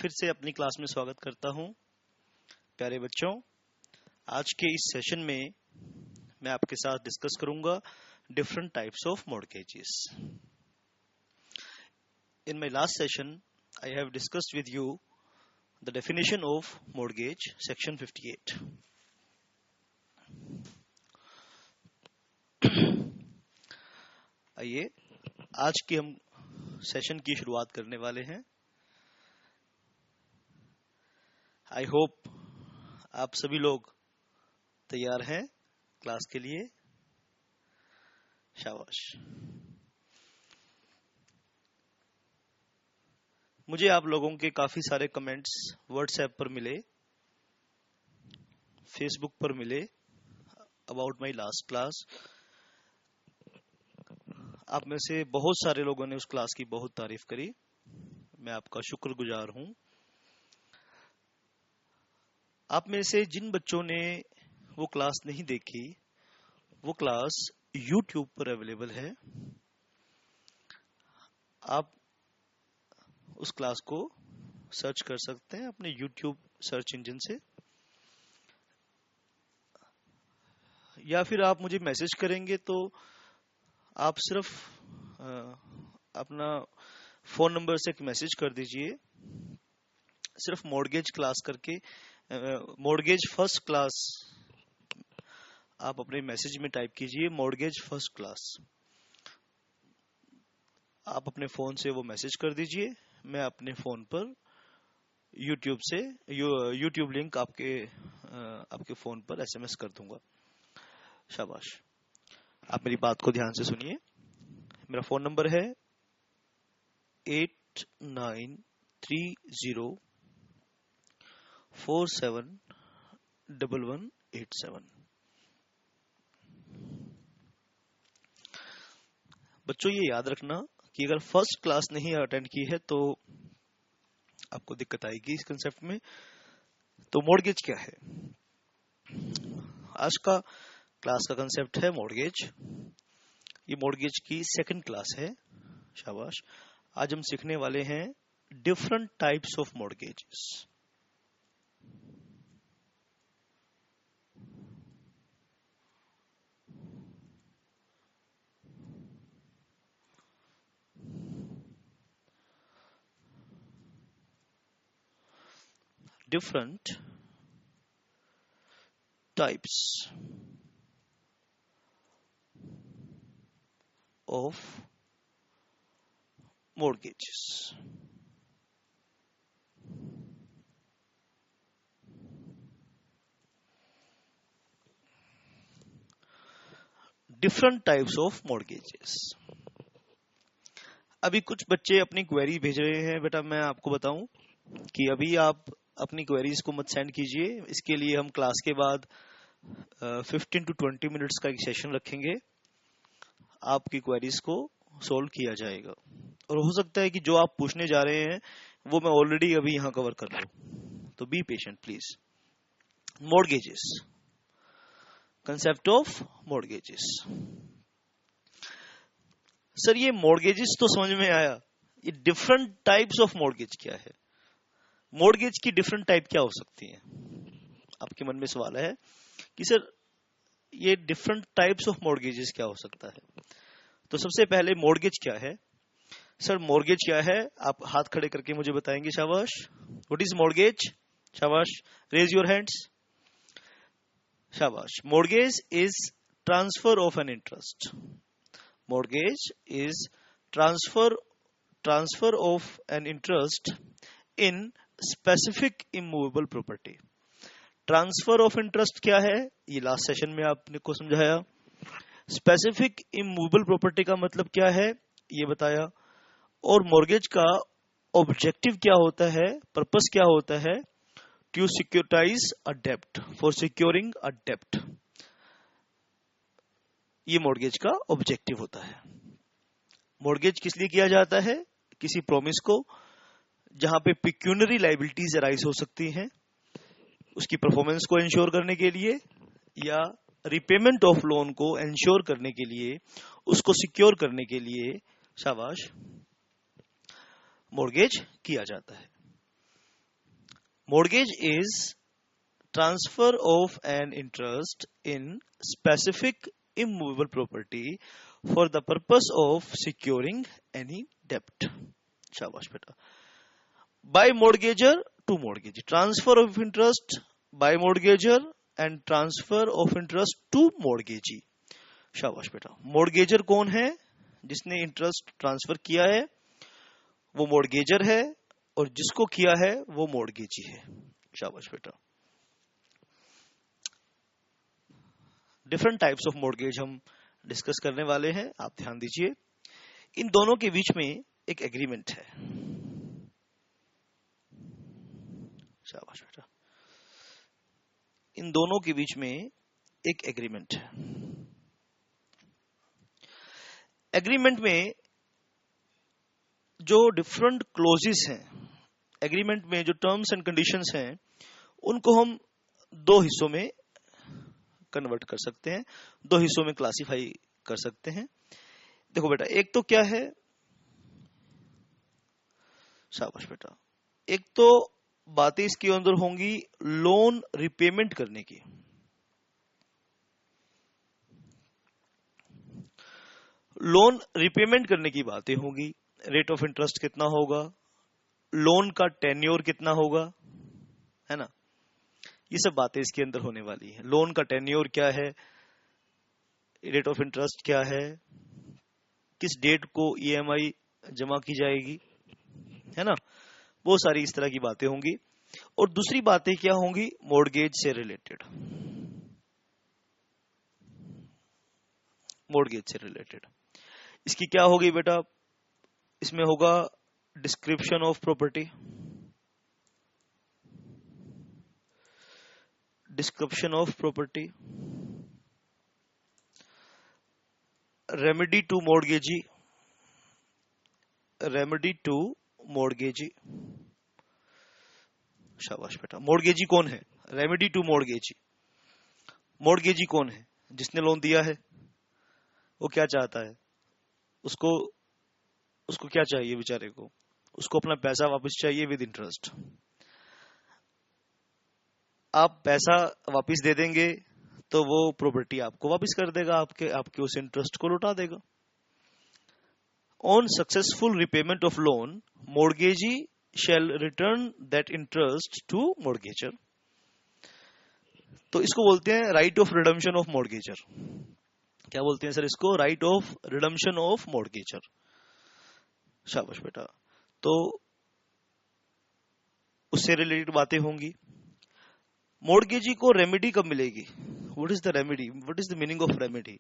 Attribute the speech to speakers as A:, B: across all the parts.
A: फिर से अपनी क्लास में स्वागत करता हूं। प्यारे बच्चों, आज के इस सेशन में मैं आपके साथ डिस्कस करूंगा different types of mortgages. In my last session I have discussed with you the definition of mortgage, section 58। आइए आज के हम सेशन की शुरुआत करने वाले हैं। आई होप आप सभी लोग तैयार हैं क्लास के लिए। शाबाश। मुझे आप लोगों के काफी सारे कमेंट्स व्हाट्सएप पर मिले, फेसबुक पर मिले अबाउट माय लास्ट क्लास। आप में से बहुत सारे लोगों ने उस क्लास की बहुत तारीफ करी। मैं आपका शुक्रगुजार हूं। आप में से जिन बच्चों ने वो क्लास नहीं देखी, वो क्लास YouTube पर अवेलेबल है। आप उस क्लास को सर्च कर सकते हैं अपने YouTube सर्च इंजन से, या फिर आप मुझे मैसेज करेंगे तो आप सिर्फ अपना फोन नंबर से एक मैसेज कर दीजिए, सिर्फ मॉर्गेज क्लास करके, मॉर्गेज फर्स्ट क्लास आप अपने मैसेज में टाइप कीजिए, मॉर्गेज फर्स्ट क्लास। आप अपने फोन से वो मैसेज कर दीजिए, मैं अपने फोन पर YouTube से YouTube लिंक आपके फोन पर SMS कर दूंगा। शाबाश। आप मेरी बात को ध्यान से सुनिए। मेरा फोन नंबर है 8930471187। बच्चों, ये याद रखना कि अगर फर्स्ट क्लास नहीं अटेंड की है तो आपको दिक्कत आएगी इस कंसेप्ट में। तो मॉर्गेज क्या है? आज का क्लास का कंसेप्ट है मॉर्गेज। ये मॉर्गेज की सेकंड क्लास है। शाबाश। आज हम सीखने वाले हैं different types of mortgages. Different types of mortgages. Different types of mortgages. अभी कुछ बच्चे अपनी क्वेरी भेज रहे हैं। बेटा, मैं आपको बताऊं कि अभी आप अपनी क्वेरीज को मत सेंड कीजिए। इसके लिए हम क्लास के बाद 15 to 20 मिनट्स का एक सेशन रखेंगे। आपकी क्वेरीज को सोल्व किया जाएगा, और हो सकता है कि जो आप पूछने जा रहे हैं वो मैं ऑलरेडी अभी यहाँ कवर कर लूं। तो be patient please. Mortgages, concept of mortgages. Sir, ये मॉर्गेजेस तो समझ में आया, ये डिफरेंट टाइप्स ऑफ मॉर्गेज क्या है? मॉर्गेज की डिफरेंट टाइप क्या हो सकती है? आपके मन में सवाल है कि सर ये डिफरेंट टाइप्स ऑफ मॉर्गेजेस क्या हो सकता है? तो सबसे पहले मॉर्गेज क्या है? सर मॉर्गेज क्या है? आप हाथ खड़े करके मुझे बताएंगे। शाबाश। What is mortgage? शाबाश, रेज योर हैंड्स। शाबाश। Mortgage is transfer of an interest. Mortgage is transfer of an interest in specific immovable property. Transfer of interest क्या है? ये लास्ट सेशन में आपने को समझाया। स्पेसिफिक इमूवेबल प्रॉपर्टी का मतलब क्या है ये बताया। और मॉर्गेज का ऑब्जेक्टिव क्या होता है, पर्पस क्या होता है? टू सिक्योरिटाइज अ डेब्ट, फॉर सिक्योरिंग अ डेब्ट। ये मॉर्गेज का ऑब्जेक्टिव होता है। मॉर्गेज किस लिए किया जाता है? किसी प्रॉमिस को जहां पे पिक्यूनरी लायबिलिटीज अराइज हो सकती हैं, उसकी परफॉर्मेंस को इंश्योर करने के लिए, या रिपेमेंट ऑफ लोन को इंश्योर करने के लिए, उसको सिक्योर करने के लिए। शाबाश। मॉर्गेज किया जाता है। Mortgage is transfer of an interest in specific immovable property for the purpose of securing any debt. शाबाश बेटा. By mortgager to mortgagee. Transfer of interest by mortgager and transfer of interest to mortgagee. शाबाश बेटा. Mortgager कौन है? जिसने interest transfer किया है वो mortgager है, और जिसको किया है वो mortgagee है. शाबाश बेटा. डिफरेंट टाइप्स ऑफ मॉर्गेज हम डिस्कस करने वाले हैं, आप ध्यान दीजिए. इन दोनों के बीच में एक एग्रीमेंट है. शाबाश बेटा. इन दोनों के बीच में एक एग्रीमेंट है. एग्रीमेंट में जो डिफरेंट क्लोजेस हैं, एग्रीमेंट में जो टर्म्स एंड कंडीशंस हैं, उनको हम दो हिस्सों में कन्वर्ट कर सकते हैं, दो हिस्सों में क्लासिफाई कर सकते हैं. देखो बेटा, एक तो क्या है, शाबाश बेटा, एक तो बातें इसके अंदर होंगी लोन रिपेमेंट करने की. लोन रिपेमेंट करने की बातें होंगी. रेट ऑफ इंटरेस्ट कितना होगा, लोन का टेन्योर कितना होगा, है ना. ये सब बातें इसके अंदर होने वाली है. लोन का टेन्योर क्या है, रेट ऑफ इंटरेस्ट क्या है, किस डेट को ईएमआई जमा की जाएगी, है ना. वो सारी इस तरह की बातें होंगी. और दूसरी बातें क्या होंगी, मॉर्गेज से रिलेटेड. मॉर्गेज से रिलेटेड इसकी क्या होगी बेटा, इसमें होगा description of property, description of property, remedy to mortgagee, remedy to mortgagee. शाबाश बेटा. मॉर्गेजी कौन है, रेमेडी टू मॉर्गेजी. मॉर्गेजी कौन है, जिसने लोन दिया है. वो क्या चाहता है, उसको क्या चाहिए बेचारे को, उसको अपना पैसा वापस चाहिए विद इंटरेस्ट. आप पैसा वापस दे देंगे तो वो प्रॉपर्टी आपको वापस कर देगा, आपके उस इंटरेस्ट को लौटा देगा. On successful repayment of loan, mortgagee shall return that interest to mortgagor. तो इसको बोलते हैं right of redemption of mortgagor. क्या बोलते हैं सर इसको, right of redemption of mortgagor. शाबाश बेटा. तो उससे रिलेटेड बातें होंगी. मॉर्गेजी को रेमेडी कब मिलेगी, what is the remedy, what is the meaning of remedy.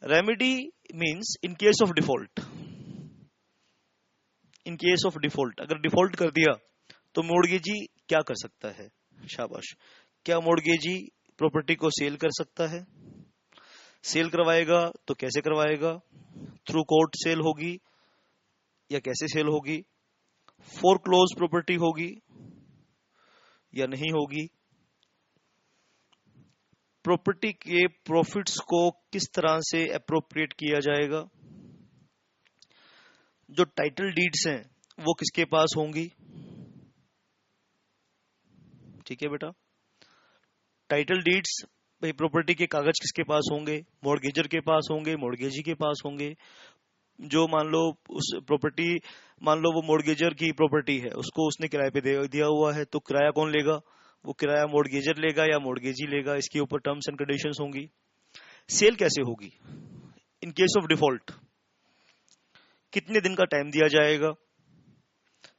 A: Remedy means in case of default. In case of default, अगर डिफॉल्ट कर दिया तो मॉर्गेजी क्या कर सकता है. शाबाश. क्या मॉर्गेजी प्रॉपर्टी को सेल कर सकता है. सेल करवाएगा तो कैसे करवाएगा, थ्रू कोर्ट सेल होगी या कैसे सेल होगी, फोरक्लोज प्रॉपर्टी होगी या नहीं होगी, प्रॉपर्टी के प्रॉफिट्स को किस तरह से एप्रोप्रिएट किया जाएगा, जो टाइटल डीड्स हैं वो किसके पास होंगी. ठीक है बेटा. टाइटल डीड्स भाई, प्रॉपर्टी के कागज किसके पास होंगे, मॉर्गेजर के पास होंगे, मॉर्गेजी के पास होंगे. जो मान लो उस प्रॉपर्टी, मान लो वो मॉर्गेजर की प्रॉपर्टी है, उसको उसने किराए पे दिया हुआ है, तो किराया कौन लेगा, वो किराया मॉर्गेजर लेगा या मॉर्गेजी लेगा, इसके ऊपर टर्म्स एंड कंडीशंस होंगी. सेल कैसे होगी, इन केस ऑफ डिफॉल्ट कितने दिन का टाइम दिया जाएगा,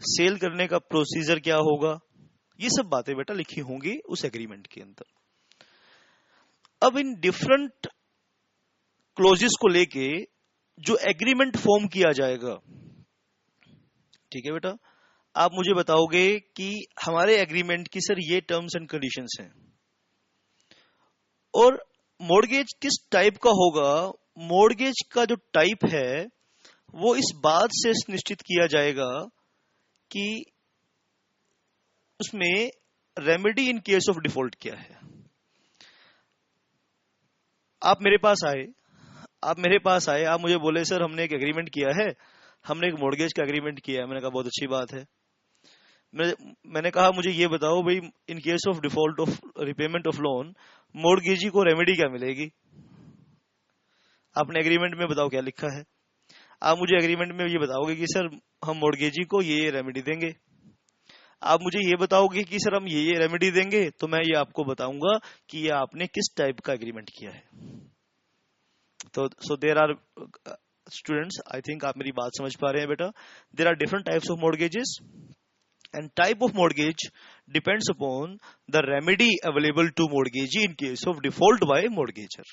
A: सेल करने का प्रोसीजर क्या होगा, ये सब बातें बेटा लिखी होंगी उस एग्रीमेंट के अंदर. अब इन डिफरेंट क्लोजेस को लेके जो एग्रीमेंट फॉर्म किया जाएगा, ठीक है बेटा, आप मुझे बताओगे कि हमारे एग्रीमेंट की सर ये टर्म्स एंड कंडीशंस हैं, और मॉर्गेज किस टाइप का होगा. मॉर्गेज का जो टाइप है वो इस बात से निश्चित किया जाएगा कि उसमें remedy in case of default क्या है. आप मेरे पास आए, आप मुझे बोले सर हमने एक एग्रीमेंट किया है, हमने एक मॉर्गेज का एग्रीमेंट किया है. मैंने कहा बहुत अच्छी बात है, मैंने कहा मुझे ये बताओ भाई, in case of default of repayment of loan, mortgagee को रेमेडी क्या मिलेगी? आपने एग्रीमेंट में बताओ क्या लिखा है। आप मुझे एग्रीमेंट में ये बताओगे कि सर हम मोर्टगेजी को ये रेमेडी देंगे। आप मुझे ये बताओगे कि सर हम ये रेमेडी देंगे, तो मैं ये आपको बताऊंगा कि ये आपने किस टाइप का एग्रीमेंट किया है। तो so there are students, I think आप मेरी बात समझ पा रहे हैं बेटा। There are different types of mortgages and type of mortgage depends upon the remedy available to mortgagee in case of default by mortgager।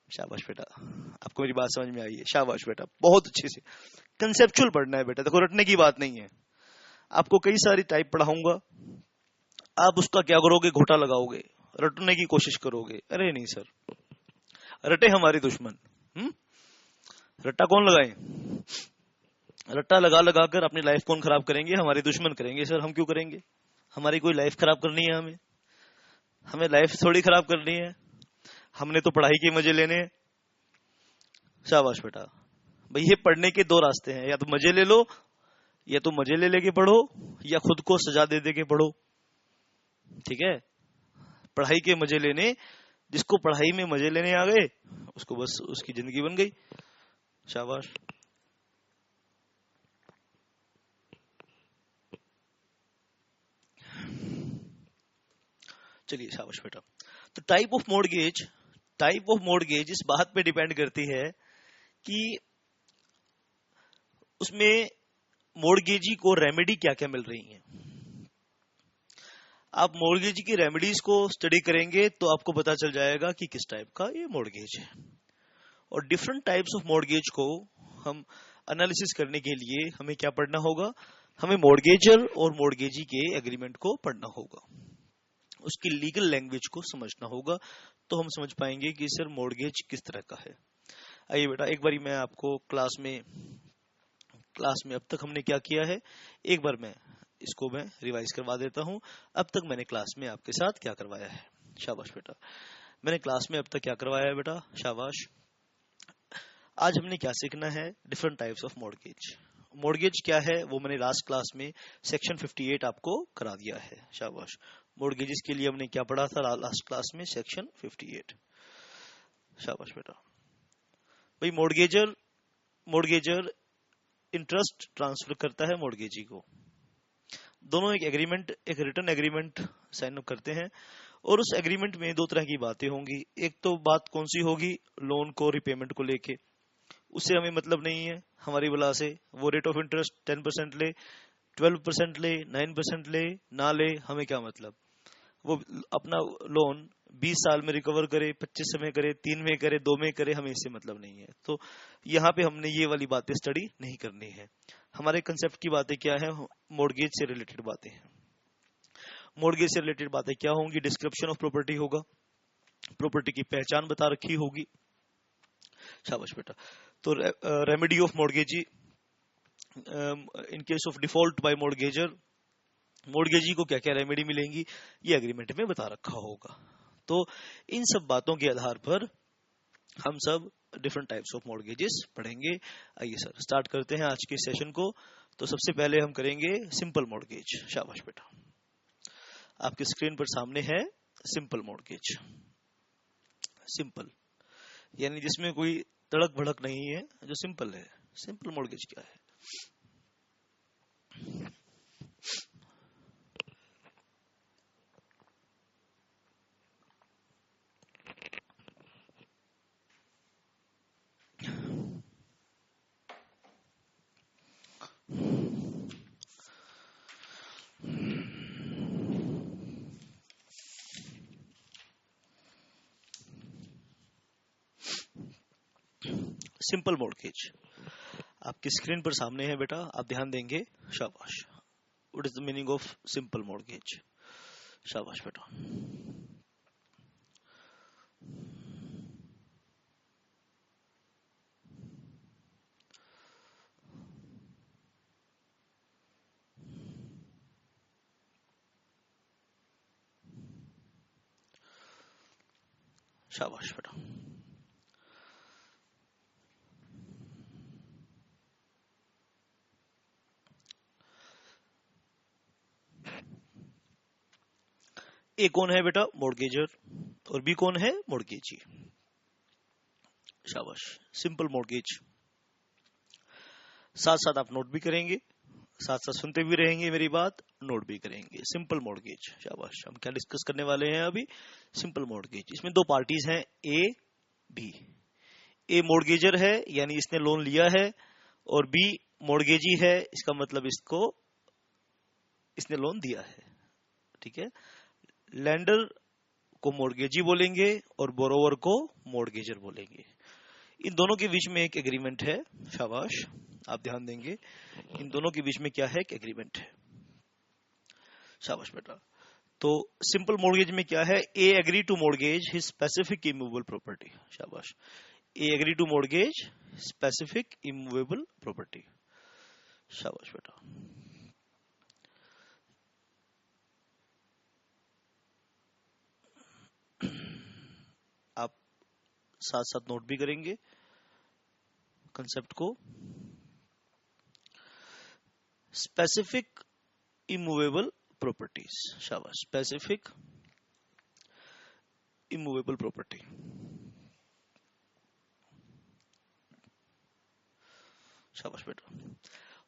A: शाबाश बेटा, आपको मेरी बात समझ में आई है? शाबाश बेटा, बहुत अच्छे से कंसेप्चुअल पढ़ना है बेटा, देखो रटने की बात नहीं है। आपको कई सारी टाइप पढ़ाऊंगा, आप उसका क्या करोगे, घोटा लगाओगे, रटने की कोशिश करोगे। अरे नहीं सर, रटे हमारे दुश्मन। रट्टा कौन लगाए? रट्टा लगा लगा कर अपनी लाइफ कौन खराब करेंगे? हमारे दुश्मन करेंगे। सर हम क्यों करेंगे? हमारी कोई लाइफ खराब करनी है? हमें लाइफ थोड़ी खराब करनी है, हमने तो पढ़ाई के मजे लेने हैं। शाबाश बेटा। भाई ये पढ़ने के दो रास्ते हैं, या तो मजे ले लो, या तो मजे ले लेके पढ़ो, या खुद को सजा दे दे के पढ़ो। ठीक है, पढ़ाई के मजे लेने, जिसको पढ़ाई में मजे लेने आ गए उसको बस उसकी जिंदगी बन गई। शाबाश। चलिए शाबाश बेटा। तो टाइप ऑफ मोर्टगेज इस बात पे डिपेंड करती है कि उसमें मोर्टगेजी को रेमेडी क्या क्या मिल रही है। आप मोर्टगेजी की रेमेडीज को स्टडी करेंगे तो आपको पता चल जाएगा कि किस टाइप का ये मोर्टगेज है। और डिफरेंट टाइप्स ऑफ मोर्टगेज को हम एनालिसिस करने के लिए हमें क्या पढ़ना होगा? हमें मोर्टगेजर और मोर्टगेजी के एग्रीमेंट को पढ़ना होगा, उसकी लीगल लैंग्वेज को समझना होगा, तो हम समझ पाएंगे कि सर मोर्टगेज किस तरह का है। आइए बेटा, एक बारी मैं आपको क्लास में अब तक हमने क्या किया है, एक बार मैं इसको रिवाइज करवा देता हूं। अब तक मैंने क्लास में आपके साथ क्या करवाया है? शाबाश बेटा। मैंने क्लास में अब तक क्या करवाया है बेटा? शाबाश। आज हमने क्या सीखना है? Different types of mortgage. Mortgage क्या है वो मैंने लास्ट क्लास में सेक्शन 58 आपको करा दिया है। शाबाश। मोर्टगेजेस के लिए हमने क्या पढ़ा था लास्ट क्लास में? सेक्शन 58। शाबाश बेटा। भाई मोर्टगेजर इंटरेस्ट ट्रांसफर करता है मोर्टगेजी को। दोनों एक रिटन एग्रीमेंट साइन अप करते हैं, और उस एग्रीमेंट में दो तरह की बातें होंगी। एक तो बात कौन सी होगी? लोन को रिपेमेंट को लेके, उससे हमें मतलब नहीं है हमारी बला से। वो रेट ऑफ इंटरेस्ट 10% ले, 12% ले, 9% ले, ना ले, हमें क्या मतलब? वो अपना लोन 20 साल में रिकवर करे, 25 में करे, 3 में करे, 2 में करे, हमें इससे मतलब नहीं है। तो यहाँ पे हमने ये वाली बातें स्टडी नहीं करनी है। हमारे कंसेप्ट की बातें क्या है? मोर्टगेज से रिलेटेड बातें हैं। मोर्टगेज से रिलेटेड बातें क्या होंगी? डिस्क्रिप्शन ऑफ प्रॉपर्टी होगा, प्रॉपर्टी की पहचान बता रखी होगी। शाबाश बेटा। तो remedy of mortgagee in case of default by mortgagor, mortgagee को क्या क्या रेमेडी मिलेंगी ये एग्रीमेंट में बता रखा होगा। तो इन सब बातों के आधार पर हम सब डिफरेंट टाइप्स ऑफ मोर्टगेजेस पढ़ेंगे। आइए सर स्टार्ट करते हैं आज के सेशन को। तो सबसे पहले हम करेंगे सिंपल मोर्टगेज। शाबाश बेटा, आपके स्क्रीन पर सामने है सिंपल मोर्टगेज। सिंपल यानी जिसमें कोई तड़क भड़क नहीं है, जो सिंपल है। सिंपल मोर्टगेज क्या है? सिंपल मोर्टगेज आपकी स्क्रीन पर सामने है बेटा, आप ध्यान देंगे। शाबाश। What is the meaning of simple mortgage? शाबाश बेटा। शाबाश बेटा। ए कौन है बेटा? मॉर्गेजर। और बी कौन है? मॉर्गेजी। शाबाश, सिंपल मॉर्गेज। साथ साथ आप नोट भी करेंगे, साथ साथ सुनते भी रहेंगे मेरी बात, नोट भी करेंगे। Simple mortgage. शाबाश। हम क्या डिस्कस करने वाले हैं अभी? Simple mortgage. इसमें दो पार्टीज हैं, ए बी। ए मॉर्गेजर है, यानी इसने लोन लिया है, और बी मॉर्गेजी है, इसका मतलब इसने लोन दिया है। ठीक है। लैंडर को मॉर्गेजी बोलेंगे और बोरोवर को मॉर्गेजर बोलेंगे। इन दोनों के बीच में एक एग्रीमेंट है। शाबाश, आप ध्यान देंगे। इन दोनों के बीच में क्या है? एक एग्रीमेंट है। शाबाश बेटा। तो सिंपल मॉर्गेज में क्या है? A agree to mortgage his specific immovable property. शाबाश। A agree to mortgage specific immovable property. शाबाश बेटा। आप साथ साथ नोट भी करेंगे कंसेप्ट को। Specific immovable properties. शाबाश, स्पेसिफिक इमूवेबल प्रॉपर्टी। शाबाश बेटा।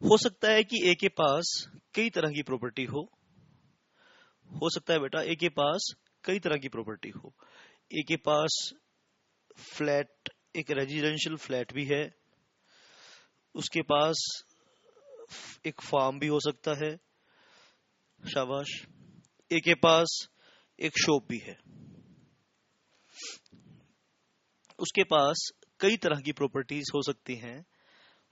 A: हो सकता है कि ए के पास कई तरह की प्रॉपर्टी हो सकता है बेटा ए के पास कई तरह की प्रॉपर्टी हो। ए के पास फ्लैट, एक रेजिडेंशियल फ्लैट भी है, उसके पास एक फार्म भी हो सकता है। शाबाश। ए के पास एक शॉप भी है। उसके पास कई तरह की प्रॉपर्टीज हो सकती हैं।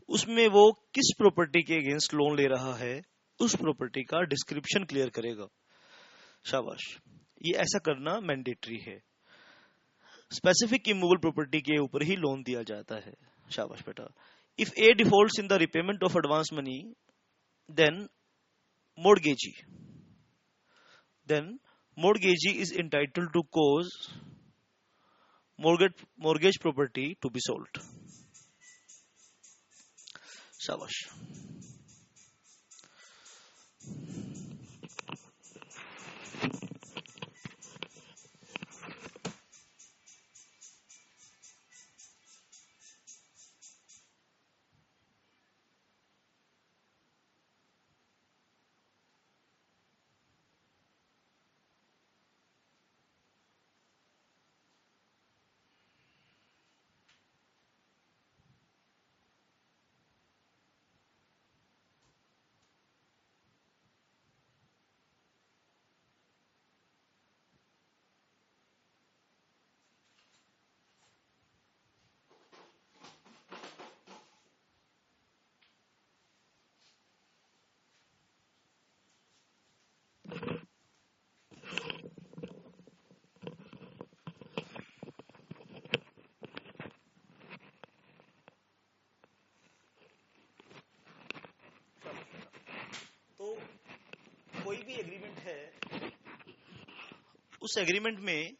A: उसमें वो किस प्रॉपर्टी के अगेंस्ट लोन ले रहा है, उस प्रॉपर्टी का डिस्क्रिप्शन क्लियर करेगा। शाबाश। ये ऐसा करना मैंडेटरी है। स्पेसिफिक इमूवेबल प्रॉपर्टी के ऊपर ही लोन दिया जाता है। शाबाश बेटा। If a defaults in the repayment of advance money, then mortgagee then mortgagee is entitled to cause mortgage property to be sold. शाबाश। तो कोई भी एग्रीमेंट है, उस एग्रीमेंट में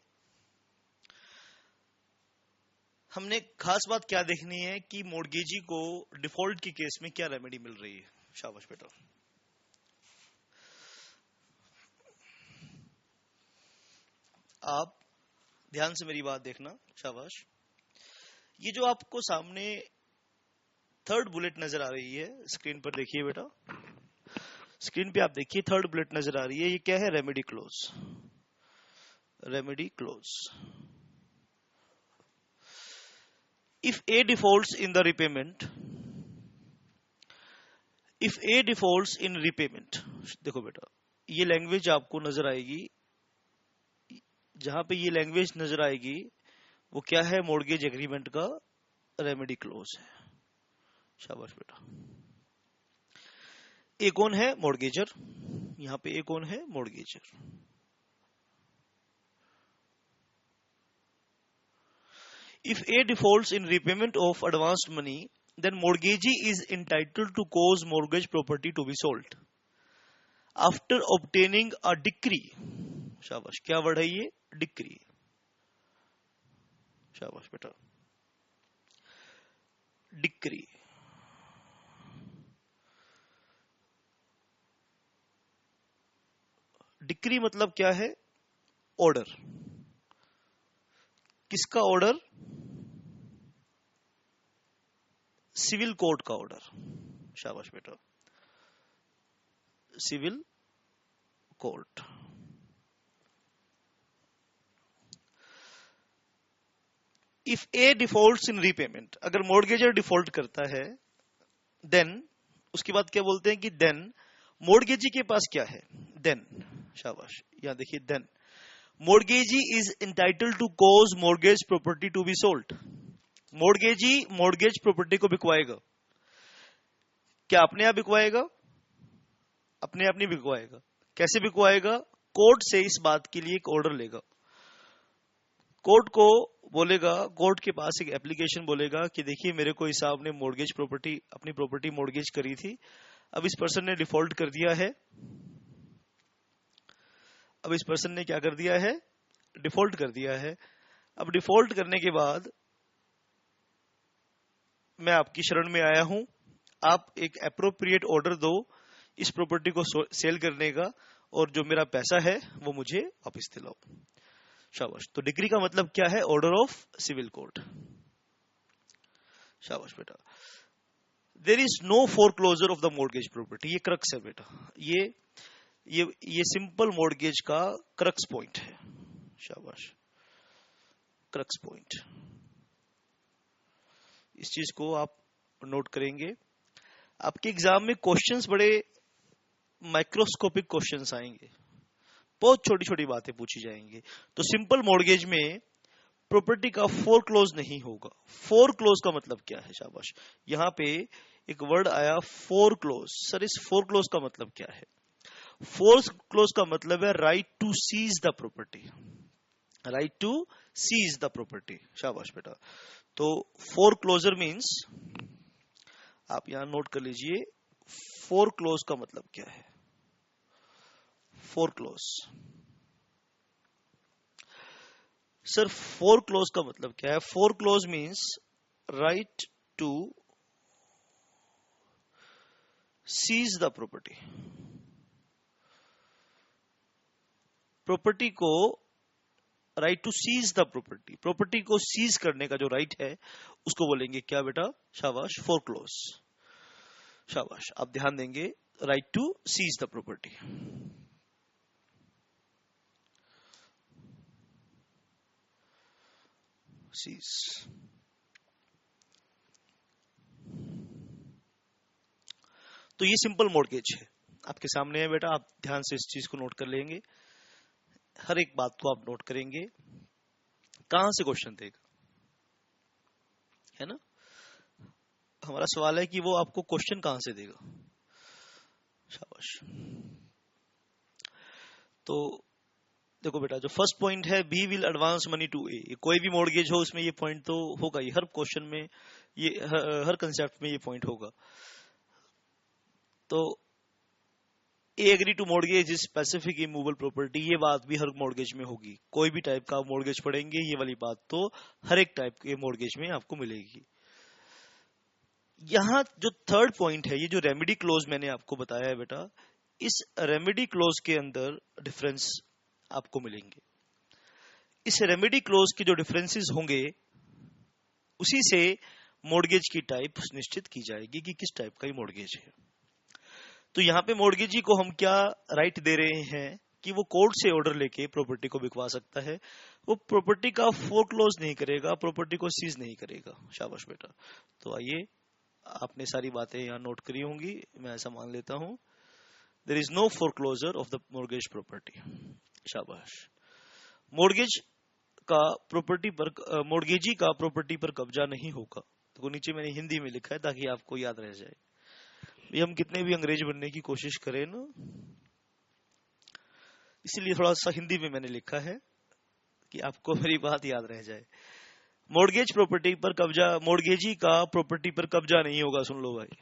A: हमने खास बात क्या देखनी है कि मोर्गेजी को डिफॉल्ट के केस में क्या रेमेडी मिल रही है। शाबाश बेटा। आप ध्यान से मेरी बात देखना। शाबाश। ये जो आपको सामने थर्ड बुलेट नजर आ रही है, स्क्रीन पर देखिए बेटा, स्क्रीन पे आप देखिए थर्ड बुलेट नजर आ रही है। ये क्या है? Remedy close. Remedy close. If a defaults in the repayment, if a defaults in repayment, देखो बेटा ये लैंग्वेज आपको नजर आएगी, जहां पे ये लैंग्वेज नजर आएगी वो क्या है? मॉर्गेज एग्रीमेंट का रेमेडी क्लोज है। शाबाश बेटा। ए कौन है? मॉर्गेजर। यहां पे ए कौन है? Mortgagor. If a defaults in repayment of advanced money, then mortgagee is entitled to cause mortgage property to be sold after obtaining a decree. शाबाश। क्या वर्ड है ये? डिक्री। शाबाश बेटा। डिक्री। डिक्री मतलब क्या है? ऑर्डर। किसका ऑर्डर? सिविल कोर्ट का ऑर्डर। शाबाश बेटा, civil court. If a defaults in repayment, अगर मॉर्गेजर डिफॉल्ट करता है, देन उसके बाद क्या बोलते हैं कि देन मॉर्गेजी के पास क्या है? देन, शाबाश, यहां देखिए, then mortgagee is entitled to cause mortgage property to be sold. Mortgagee mortgage property को बिकवाएगा। क्या अपने आप बिकवाएगा? अपने आप नहीं बिकवाएगा। कैसे बिकवाएगा? कोर्ट से इस बात के लिए एक ऑर्डर लेगा। कोर्ट को बोलेगा, कोर्ट के पास एक एप्लीकेशन बोलेगा कि देखिए मेरे को इस साहब ने मॉर्गेज प्रॉपर्टी, अपनी प्रॉपर्टी मॉर्गेज करी थी, अब इस पर्सन ने डिफॉल्ट कर दिया है। अब इस पर्सन ने क्या कर दिया है? डिफॉल्ट कर दिया है। अब डिफॉल्ट करने के बाद मैं आपकी शरण में आया हूं, आप एक एप्रोप्रिएट ऑर्डर दो इस प्रॉपर्टी को सेल करने का, और जो मेरा पैसा है वो मुझे वापस दिलाओ। शाबाश। तो डिक्री का मतलब क्या है? Order of civil court. शाबाश बेटा। There is no foreclosure of the mortgage property. ये क्रक्स है बेटा, ये सिंपल मॉर्गेज का क्रक्स पॉइंट है। शाबाश, क्रक्स पॉइंट। इस चीज को आप नोट करेंगे। आपके एग्जाम में क्वेश्चंस बड़े माइक्रोस्कोपिक क्वेश्चंस आएंगे, बहुत छोटी छोटी बातें पूछी जाएंगी। तो सिंपल मॉर्गेज में प्रॉपर्टी का फोरक्लोज नहीं होगा। फोरक्लोज का मतलब क्या है? शाबाश, यहां पे एक वर्ड आया फोरक्लोज। सर इस फोरक्लोज का मतलब क्या है? फोरक्लोज का मतलब है right to seize the property. Right to seize the property. शाबाश बेटा। तो फोरक्लोजर मींस, आप यहां नोट कर लीजिए, फोरक्लोज का मतलब क्या है? फोरक्लोज, सर फोरक्लोज का मतलब क्या है? Foreclose means right to seize the property. Property को, right to seize the property, property को सीज करने का जो राइट है उसको बोलेंगे क्या बेटा? शाबाश, फोरक्लोज। शाबाश, आप ध्यान देंगे, right to seize the property. Seize. तो ये सिंपल मॉर्गेज है, आपके सामने है बेटा, आप ध्यान से इस चीज को नोट कर लेंगे, हर एक बात को आप नोट करेंगे। कहां से क्वेश्चन देगा, है ना? हमारा सवाल है कि वो आपको क्वेश्चन कहां से देगा। शाबाश। तो देखो बेटा, जो फर्स्ट पॉइंट है, B will advance money to A, कोई भी मॉर्गेज हो उसमें ये पॉइंट तो होगा ही, हर क्वेश्चन में ये, हर कंसेप्ट में ये पॉइंट होगा। तो A agree to mortgage is specific immovable property, ये बात भी हर मॉर्गेज में होगी। कोई भी टाइप का मॉर्गेज पढ़ेंगे ये वाली बात तो हर एक टाइप के मॉर्गेज में आपको मिलेगी। यहां जो थर्ड पॉइंट है, ये जो रेमेडी क्लोज मैंने आपको बताया है बेटा, इस रेमेडी क्लोज के अंदर डिफरेंस आपको मिलेंगे। इस रेमेडी क्लोज के जो डिफरेंसेस होंगे उसी से मॉर्गेज की टाइप निश्चित की जाएगी कि किस टाइप का ये मॉर्गेज है। तो यहाँ पे मॉर्गेजी को हम क्या राइट दे रहे हैं कि वो कोर्ट से ऑर्डर लेके प्रॉपर्टी को बिकवा सकता है, वो प्रॉपर्टी का फोरक्लोज नहीं करेगा, प्रॉपर्टी को सीज नहीं करेगा। शाबाश बेटा। तो आइए, आपने सारी बातें यहाँ नोट करी होंगी, मैं ऐसा मान लेता हूं। There is no foreclosure of the mortgage property. शाबाश। मॉर्गेज का प्रॉपर्टी पर, मॉर्गेजी का प्रॉपर्टी पर कब्जा नहीं होगा। तो नीचे मैंने हिंदी में लिखा है ताकि आपको याद रह जाए। ये हम कितने भी अंग्रेज बनने की कोशिश करें ना, इसीलिए थोड़ा सा हिंदी में मैंने लिखा है कि आपको मेरी बात याद रह जाए। मॉर्गेज प्रॉपर्टी पर कब्जा, मॉर्गेजी का प्रॉपर्टी पर कब्जा नहीं होगा। सुन लो भाई,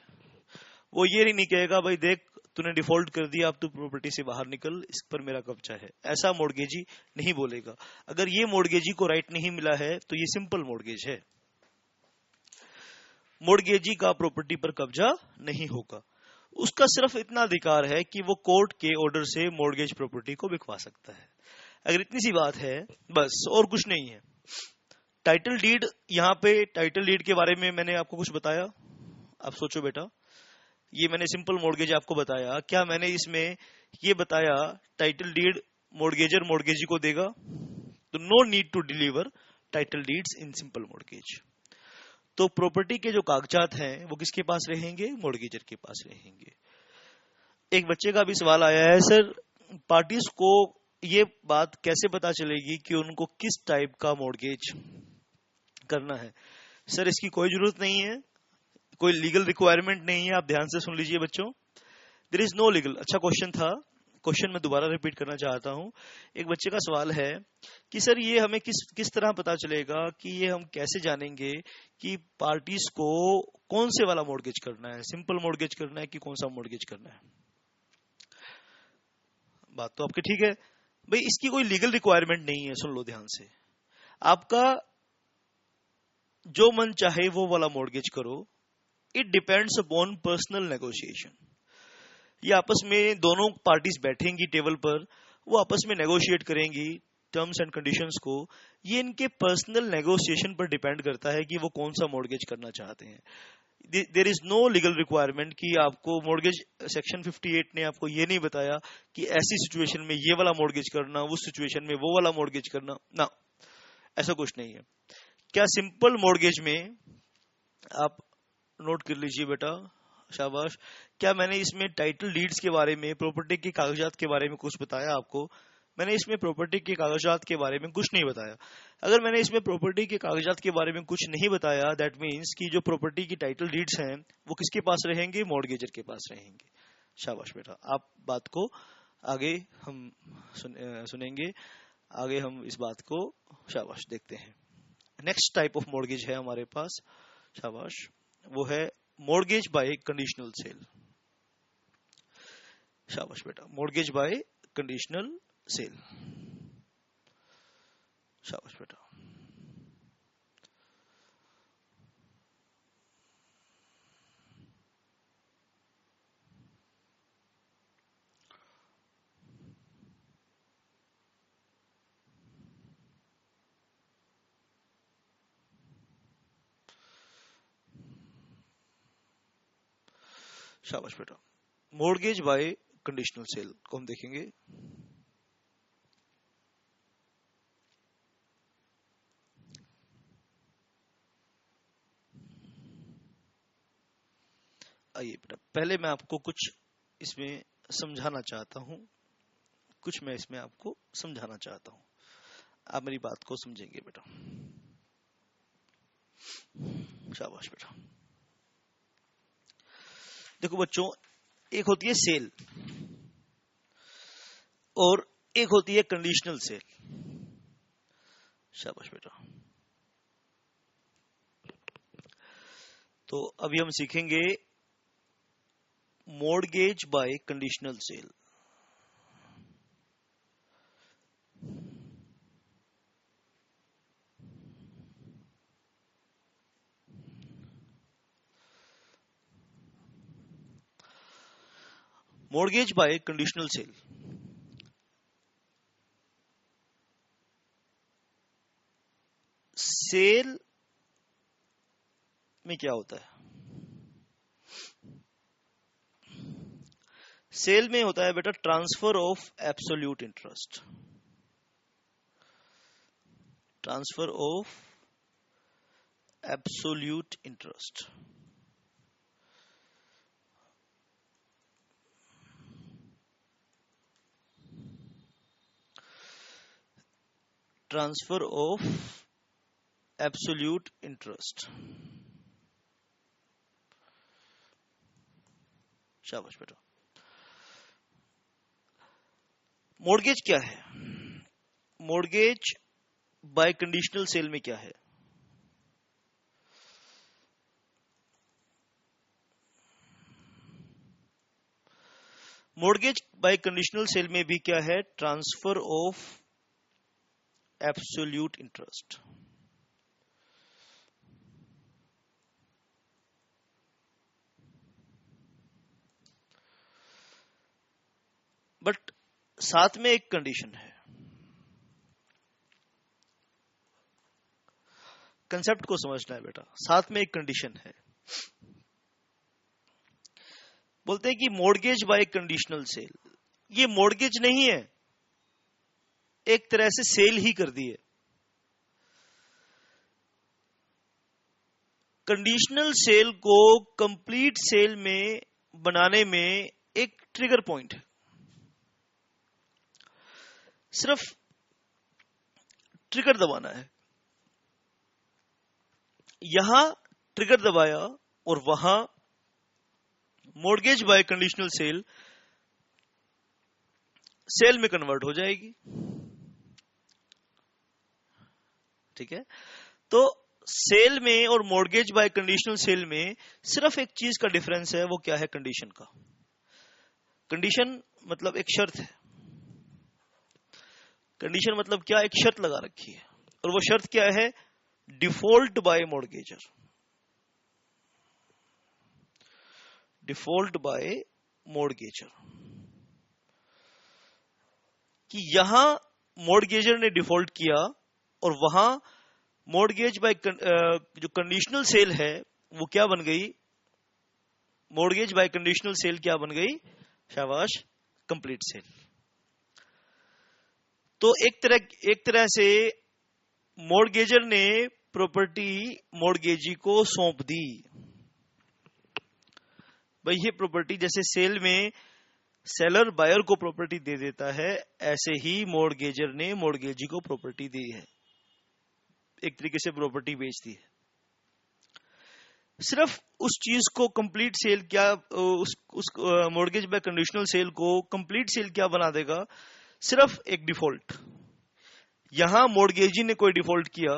A: वो ये नहीं कहेगा भाई देख तूने डिफॉल्ट कर दिया, अब तू प्रॉपर्टी से बाहर निकल, इस पर मेरा कब्जा है, ऐसा मॉर्गेजी नहीं बोलेगा। अगर ये मॉर्गेजी को राइट नहीं मिला है तो ये सिंपल मॉर्गेज है। मॉर्गेजी का प्रॉपर्टी पर कब्जा नहीं होगा, उसका सिर्फ इतना अधिकार है कि वो कोर्ट के ऑर्डर से मॉर्गेज प्रॉपर्टी को बिकवा सकता है। अगर इतनी सी बात है बस, और कुछ नहीं है। टाइटल डीड, यहाँ पे टाइटल डीड के बारे में मैंने आपको कुछ बताया? आप सोचो बेटा, ये मैंने सिंपल मॉर्गेज आपको बताया, क्या मैंने इसमें ये बताया टाइटल डीड मॉर्गेजर मॉर्गेजी को देगा? तो no need to deliver title deeds in simple mortgage. तो प्रॉपर्टी के जो कागजात हैं वो किसके पास रहेंगे? मॉर्गेजर के पास रहेंगे। एक बच्चे का भी सवाल आया है, सर पार्टीज को ये बात कैसे पता चलेगी कि उनको किस टाइप का मॉर्गेज करना है? सर इसकी कोई जरूरत नहीं है, कोई लीगल रिक्वायरमेंट नहीं है। आप ध्यान से सुन लीजिए बच्चों, देयर इज नो लीगल। अच्छा क्वेश्चन था, क्वेश्चन मैं दोबारा रिपीट करना चाहता हूं। एक बच्चे का सवाल है कि सर ये हमें किस तरह पता चलेगा, कि ये हम कैसे जानेंगे कि पार्टीज को कौन से वाला मॉर्गेज करना है, सिंपल मॉर्गेज करना है कि कौन सा मॉर्गेज करना है? बात तो आपकी ठीक है भाई, इसकी कोई लीगल रिक्वायरमेंट नहीं है। सुन लो ध्यान से, आपका जो मन चाहे वो वाला मॉर्गेज करो, it depends upon personal negotiation. ये आपस में दोनों पार्टीज बैठेंगी टेबल पर, वो आपस में नेगोशिएट करेंगी टर्म्स एंड कंडीशंस को। ये इनके पर्सनल नेगोशिएशन पर डिपेंड करता है कि वो कौन सा मॉर्गेज करना चाहते हैं। There is no legal requirement कि आपको मॉर्गेज, सेक्शन 58 ने आपको ये नहीं बताया कि ऐसी सिचुएशन में ये वाला मॉर्गेज करना, उस सिचुएशन में वो वाला मॉर्गेज करना ना, ऐसा कुछ नहीं है। क्या सिंपल मॉर्गेज में, आप नोट कर लीजिए बेटा, शाबाश, क्या मैंने इसमें टाइटल डीड्स के बारे में, प्रॉपर्टी के कागजात के बारे में कुछ बताया आपको? मैंने इसमें प्रॉपर्टी के कागजात के बारे में कुछ नहीं बताया। अगर मैंने इसमें प्रॉपर्टी के कागजात के बारे में कुछ नहीं बताया, दैट मीन्स कि जो प्रॉपर्टी की टाइटल डीड्स हैं वो किसके पास रहेंगे? मॉर्गेजर के पास रहेंगे। शाबाश बेटा, आप बात को आगे हम सुनेंगे, आगे हम इस बात को, शाबाश, देखते हैं। नेक्स्ट टाइप ऑफ मॉर्गेज है हमारे पास, शाबाश, वो है मॉर्गेज बाय कंडीशनल सेल। शाबाश बेटा, मॉर्गेज बाय कंडीशनल सेल। शाबाश बेटा। शाबाश बेटा, मॉर्गेज बाय कंडीशनल सेल को हम देखेंगे। आइए बेटा, पहले मैं आपको कुछ इसमें समझाना चाहता हूं, कुछ मैं इसमें आपको समझाना चाहता हूं, आप मेरी बात को समझेंगे बेटा। शाबाश बेटा। देखो बच्चों, एक होती है सेल और एक होती है कंडीशनल सेल। शाबाश बेटा। तो अभी हम सीखेंगे mortgage by conditional sale. Mortgage by conditional sale, sale में क्या होता है? सेल में होता है बेटा transfer of absolute interest. Transfer of absolute interest. Transfer of absolute interest. शाबाश बेटा। मॉर्गेज क्या है? मॉर्गेज बाय कंडीशनल सेल में क्या है? मॉर्गेज बाय कंडीशनल सेल में भी क्या है? Transfer of absolute interest. But साथ में एक कंडीशन है, कंसेप्ट को समझना है बेटा, साथ में एक कंडीशन है। बोलते हैं कि मॉर्गेज बाय कंडीशनल सेल, ये मॉर्गेज नहीं है, एक तरह से सेल ही कर दी है। कंडीशनल सेल को कंप्लीट सेल में बनाने में एक ट्रिगर पॉइंट है, सिर्फ ट्रिगर दबाना है। यहां ट्रिगर दबाया और वहां mortgage by conditional sale sale में कन्वर्ट हो जाएगी। ठीक है, तो सेल में और मॉर्गेज बाय कंडीशनल सेल में सिर्फ एक चीज का डिफरेंस है, वो क्या है? कंडीशन का। कंडीशन मतलब एक शर्त है। कंडीशन मतलब क्या? एक शर्त लगा रखी है, और वो शर्त क्या है? Default by mortgagor. Default by mortgagor, कि यहां मॉर्गेजर ने डिफॉल्ट किया और वहां मॉर्गेज बाय जो कंडीशनल सेल है वो क्या बन गई? मॉर्गेज बाय कंडीशनल सेल क्या बन गई? शाबाश, कंप्लीट सेल। तो एक तरह से मॉर्गेजर ने प्रॉपर्टी मॉर्गेजी को सौंप दी। भाई ये प्रॉपर्टी जैसे सेल में सेलर बायर को प्रॉपर्टी दे देता है, ऐसे ही मॉर्गेजर ने मॉर्गेजी को प्रॉपर्टी दी है, एक तरीके से प्रॉपर्टी बेच दी है। सिर्फ उस चीज को कंप्लीट सेल क्या, उस मॉर्गेज बाय कंडीशनल सेल को कंप्लीट सेल क्या बना देगा? सिर्फ एक डिफॉल्ट। यहां मॉर्गेजी ने कोई डिफॉल्ट किया,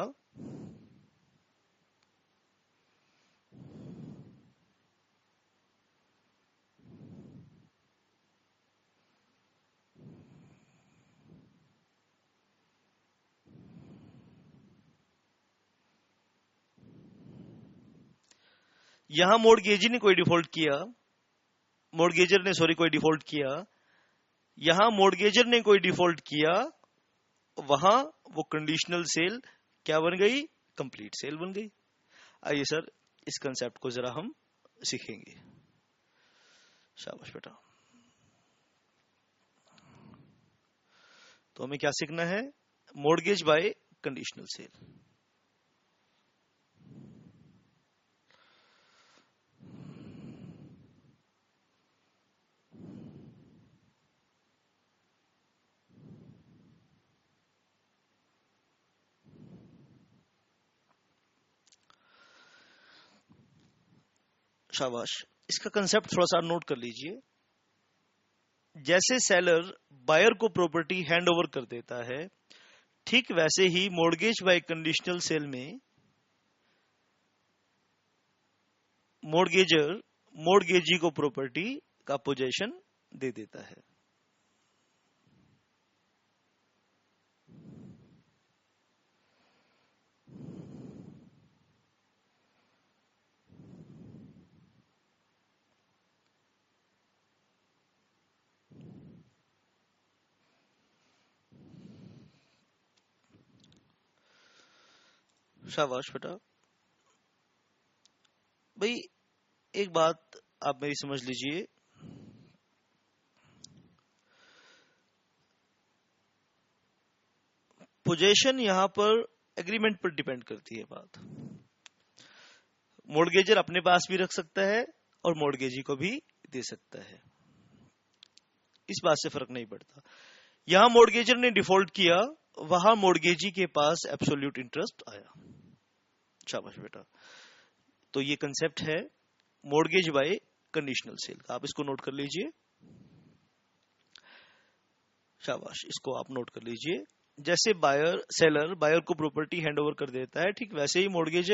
A: यहां मॉर्गेजी ने कोई डिफॉल्ट किया, मॉर्गेजर ने सॉरी कोई डिफॉल्ट किया, यहां मॉर्गेजर ने कोई डिफॉल्ट किया, वहां वो कंडीशनल सेल क्या बन गई? कंप्लीट सेल बन गई। आइए सर इस कंसेप्ट को जरा हम सीखेंगे। शाबाश बेटा। तो हमें क्या सीखना है? Mortgage by conditional sale. शाबाश, इसका कंसेप्ट थोड़ा सा नोट कर लीजिए। जैसे सेलर बायर को प्रॉपर्टी हैंड ओवर कर देता है, ठीक वैसे ही मॉर्गेज बाय कंडीशनल सेल में मॉर्गेजर मॉर्गेजी को प्रॉपर्टी का पोजीशन दे देता है। शाबाश बेटा। भाई एक बात आप मेरी समझ लीजिए, पोजीशन यहां पर एग्रीमेंट पर डिपेंड करती है बात। मॉर्गेजर अपने पास भी रख सकता है और मॉर्गेजी को भी दे सकता है, इस बात से फर्क नहीं पड़ता। यहां मॉर्गेजर ने डिफॉल्ट किया, वहां मॉर्गेजी के पास एब्सोल्यूट इंटरेस्ट आया। शाबाश बेटा। तो ये कंसेप्ट है मॉर्गेज बाय कंडीशनल सेल का, आप इसको नोट कर लीजिए। शाबाश, इसको आप नोट कर लीजिए। जैसे सेलर बायर को प्रॉपर्टी हैंड ओवर कर देता है, ठीक वैसे ही मॉर्गेज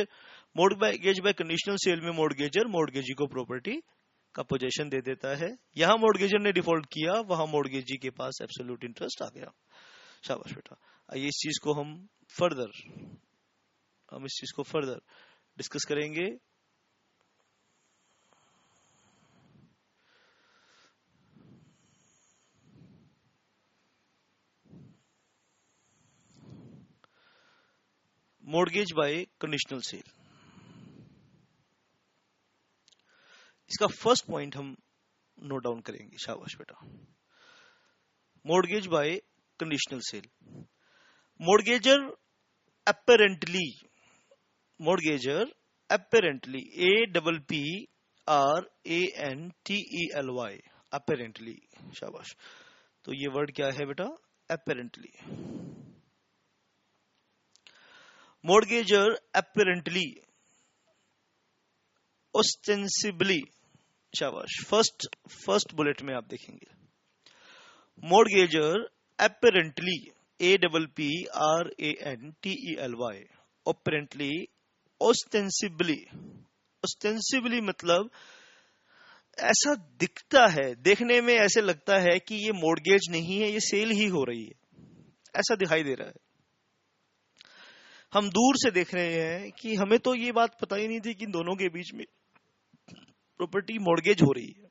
A: बाय कंडीशनल सेल में मॉर्गेजर मॉर्गेजी को प्रॉपर्टी का पोजीशन दे देता है। यहां मॉर्गेजर ने डिफॉल्ट किया, वहां मॉर्गेजी के पास एब्सोल्यूट इंटरेस्ट आ गया। शाबाश बेटा। आइए इस चीज को हम फर्दर डिस्कस करेंगे। Mortgage by conditional cell. इसका फर्स्ट पॉइंट हम नोट डाउन करेंगे, शाबाश बेटा। Mortgage by conditional cell. Mortgagor apparently, mortgager apparently, APPRANTELY, apparently, शाबाश। तो ये वर्ड क्या है बेटा? apparently। mortgager apparently, ostensibly, शाबाश। फर्स्ट बुलेट में आप देखेंगे mortgager apparently, APPRANTELY, apparently, ostensibly मतलब ऐसा दिखता है, देखने में ऐसे लगता है कि ये मॉर्गेज नहीं है, ये सेल ही हो रही है, ऐसा दिखाई दे रहा है। हम दूर से देख रहे हैं कि हमें तो ये बात पता ही नहीं थी कि इन दोनों के बीच में प्रॉपर्टी मॉर्गेज हो रही है।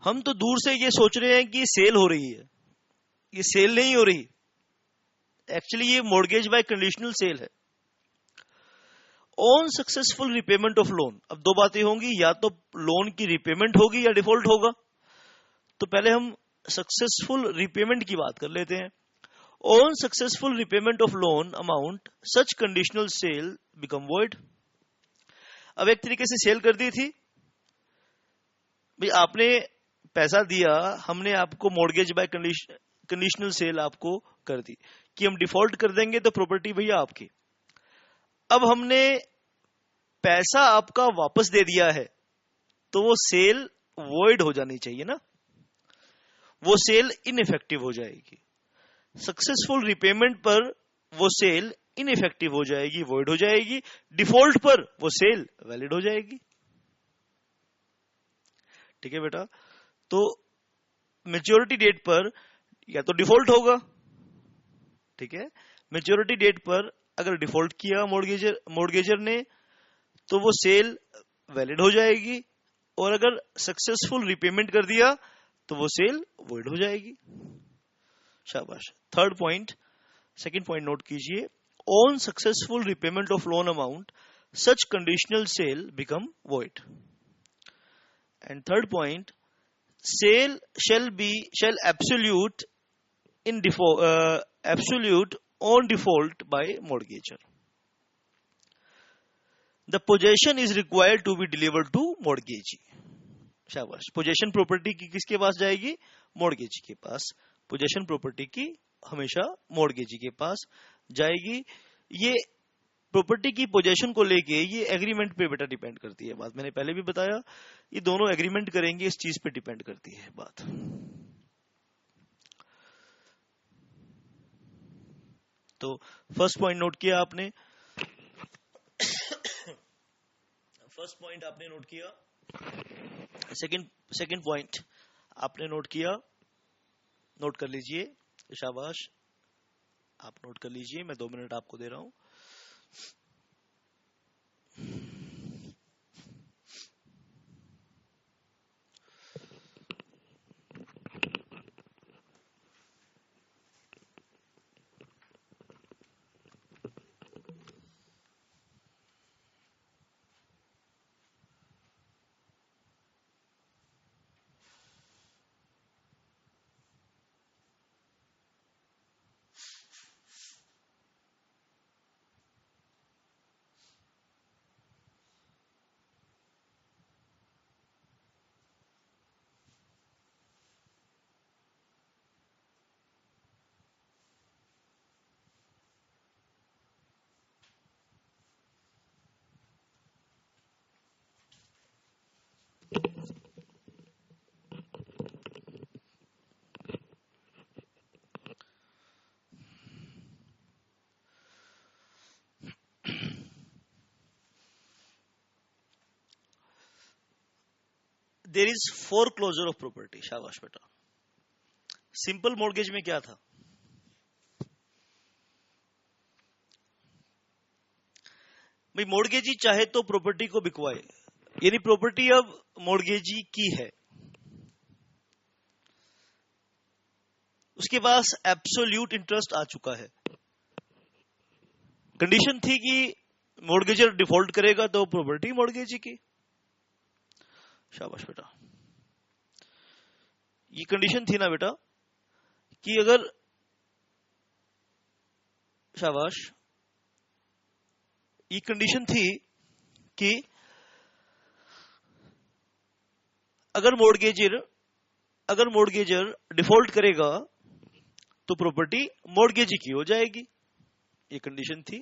A: हम तो दूर से ये सोच रहे हैं कि ये सेल हो रही है, ये सेल नहीं हो रही, एक्चुअली ये मॉर्गेज बाय कंडीशनल सेल है। On successful repayment of loan, अब दो बातें होंगी, या तो लोन की रिपेमेंट होगी या डिफॉल्ट होगा। तो पहले हम सक्सेसफुल रिपेमेंट की बात कर लेते हैं। On successful repayment of loan amount such conditional sale become void. अब एक तरीके से सेल कर दी थी भाई, आपने पैसा दिया, हमने आपको मॉर्गेज बाय कंडीशनल सेल आपको कर दी कि हम डिफॉल्ट कर देंगे तो प्रॉपर्टी भैया आपकी। अब हमने पैसा आपका वापस दे दिया है तो वो सेल वॉइड हो जानी चाहिए ना, वो सेल इनइफेक्टिव हो जाएगी। सक्सेसफुल रिपेमेंट पर वो सेल इनइफेक्टिव हो जाएगी, वॉइड हो जाएगी। डिफॉल्ट पर वो सेल वैलिड हो जाएगी। ठीक है बेटा, तो मैच्योरिटी डेट पर या तो डिफॉल्ट होगा, ठीक है, मैच्योरिटी डेट पर अगर डिफॉल्ट किया मॉर्गेजर ने तो वो सेल वैलिड हो जाएगी, और अगर सक्सेसफुल रिपेमेंट कर दिया तो वो सेल वॉइड हो जाएगी। शाबाश। Third point, second point note कीजिए, on successful repayment of loan amount such conditional sale become void. And third point, sale shall absolute on default by mortgagor. The possession is required to be delivered to mortgagee. शाबाश। Possession property की किसके पास जाएगी? Mortgagee के पास। Possession property की हमेशा mortgagee के पास जाएगी। ये प्रॉपर्टी की पोजेशन को लेके ये एग्रीमेंट पे बेटा डिपेंड करती है बात, मैंने पहले भी बताया, ये दोनों एग्रीमेंट करेंगे, इस चीज पे डिपेंड करती है बात। तो फर्स्ट पॉइंट नोट किया आपने, फर्स्ट पॉइंट आपने नोट किया, सेकंड पॉइंट आपने नोट किया, नोट कर लीजिए, शाबाश, आप नोट कर लीजिए, मैं 2 मिनट आपको दे रहा हूं। There is foreclosure of property. शाबाश बेटा। सिंपल मॉर्गेज में क्या था? भाई मॉर्गेजी चाहे तो प्रॉपर्टी को बिकवाए, यानी प्रॉपर्टी अब मॉर्गेजी की है, उसके पास एब्सोल्यूट इंटरेस्ट आ चुका है। कंडीशन थी कि मॉर्गेजर डिफॉल्ट करेगा तो प्रॉपर्टी मॉर्गेजी की। शाबाश बेटा, ये कंडीशन थी ना बेटा कि अगर, शाबाश, ये कंडीशन थी कि अगर मॉर्गेजर डिफॉल्ट करेगा तो प्रॉपर्टी मॉर्गेजी की हो जाएगी। ये कंडीशन थी।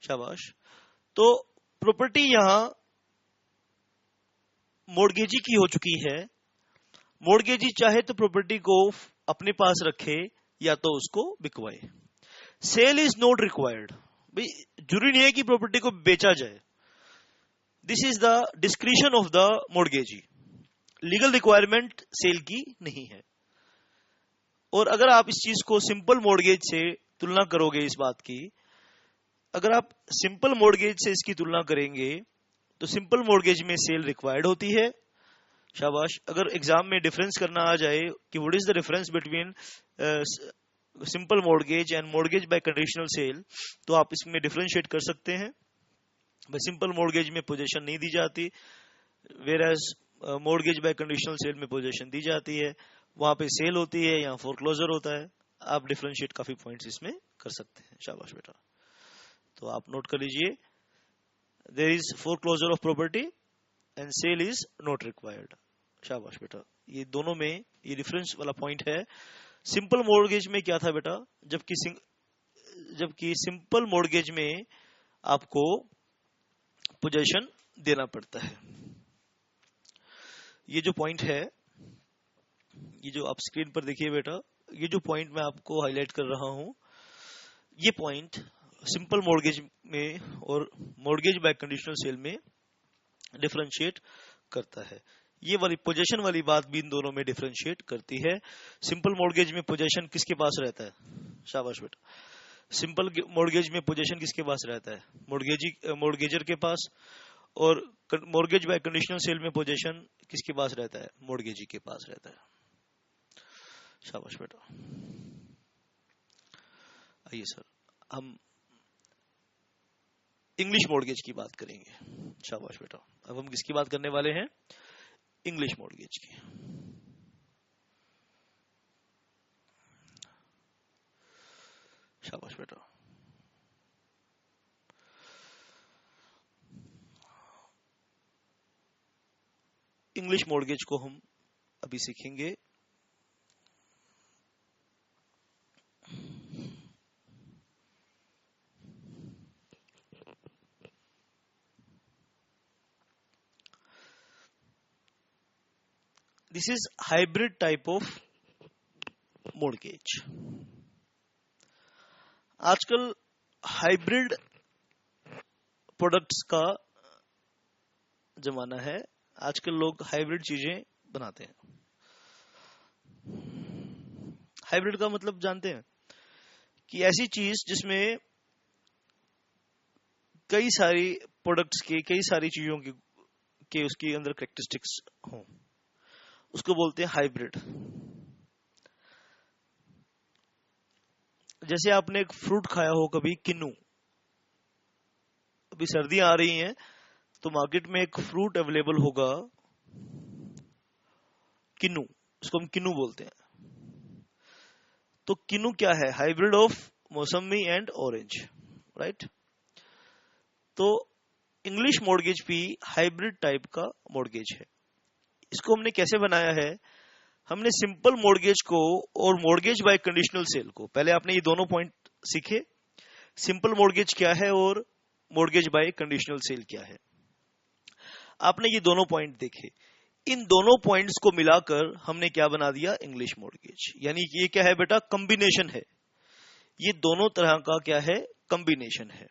A: शाबाश। तो प्रॉपर्टी यहां मॉर्गेजी की हो चुकी है। मॉर्गेजी चाहे तो प्रॉपर्टी को अपने पास रखे या तो उसको बिकवाए। Sale is not required. भाई जरूरी नहीं है कि प्रॉपर्टी को बेचा जाए। This is the discretion of the mortgagee. Legal requirement sale की नहीं है। और अगर आप इस चीज को सिंपल मॉर्गेज से तुलना करोगे, इस बात की, अगर आप सिंपल मॉर्गेज से इसकी तुलना करेंगे तो सिंपल मॉर्गेज में सेल रिक्वायर्ड होती है। शाबाश। अगर एग्जाम में डिफरेंस करना आ जाए कि what is the difference between simple mortgage and mortgage by conditional sale, तो आप इसमें डिफरेंशिएट कर सकते हैं। सिंपल मॉर्गेज में पोजीशन नहीं दी जाती, whereas mortgage by conditional sale में पोजीशन दी जाती है। वहां पे सेल होती है, यहाँ फोरक्लोजर होता है। आप डिफरेंशिएट काफी पॉइंट्स इसमें कर सकते हैं। शाबाश बेटा। तो आप नोट कर लीजिए, there is foreclosure of property and sale is not required. शाबाश बेटा। ये दोनों में ये डिफरेंस वाला पॉइंट है। सिंपल मॉर्गेज में क्या था बेटा, जबकि सिंपल मॉर्गेज में आपको पोजीशन देना पड़ता है। ये जो पॉइंट है, ये जो आप स्क्रीन पर देखिए बेटा, ये जो पॉइंट मैं आपको हाईलाइट कर रहा हूं, ये पॉइंट सिंपल मॉर्गेज में और मॉर्गेज बाय कंडीशनल सेल में डिफरेंशिएट करता है। ये वाली पोजीशन वाली बात भी इन दोनों में डिफरेंशिएट करती है। सिंपल मॉर्गेज में पोजीशन किसके पास रहता है? शाबाश बेटा। सिंपल मॉर्गेज में पोजीशन किसके पास रहता है? मॉर्गेजर के पास। और मॉर्गेज बाय कंडीशनल सेल में पोजीशन किसके पास रहता है? मॉर्गेजी के पास रहता है। शाबाश बेटा। आइए सर, हम इंग्लिश मॉर्गेज की बात करेंगे। शाबाश बेटा। अब हम किसकी बात करने वाले हैं? इंग्लिश मॉर्गेज की। शाबाश बेटा। इंग्लिश मॉर्गेज को हम अभी सीखेंगे। This is hybrid type of mortgage. आजकल हाइब्रिड प्रोडक्ट्स का जमाना है। आजकल लोग हाइब्रिड चीजें बनाते हैं। हाइब्रिड का मतलब जानते हैं कि ऐसी चीज जिसमें कई सारी प्रोडक्ट्स के, कई सारी चीजों के उसके अंदर कैरेक्टरिस्टिक्स हों, उसको बोलते हैं हाइब्रिड। जैसे आपने एक फ्रूट खाया हो कभी, किन्नू। अभी सर्दियां आ रही हैं तो मार्केट में एक फ्रूट अवेलेबल होगा, किन्नू। उसको हम किन्नू बोलते हैं। तो किन्नू क्या है? हाइब्रिड ऑफ मौसमी एंड ऑरेंज, राइट? तो इंग्लिश मॉर्गेज भी हाइब्रिड टाइप का मॉर्गेज है। इसको हमने कैसे बनाया है? हमने सिंपल मॉर्गेज को और मॉर्गेज बाय कंडीशनल सेल को, पहले आपने ये दोनों पॉइंट सीखे, सिंपल मॉर्गेज क्या है और मॉर्गेज बाय कंडीशनल सेल क्या है। आपने ये दोनों पॉइंट देखे। इन दोनों पॉइंट्स को मिलाकर हमने क्या बना दिया? English mortgage. यानी कि ये क्या है बेटा? कॉम्बिनेशन है। ये दोनों तरह का क्या है? कॉम्बिनेशन है।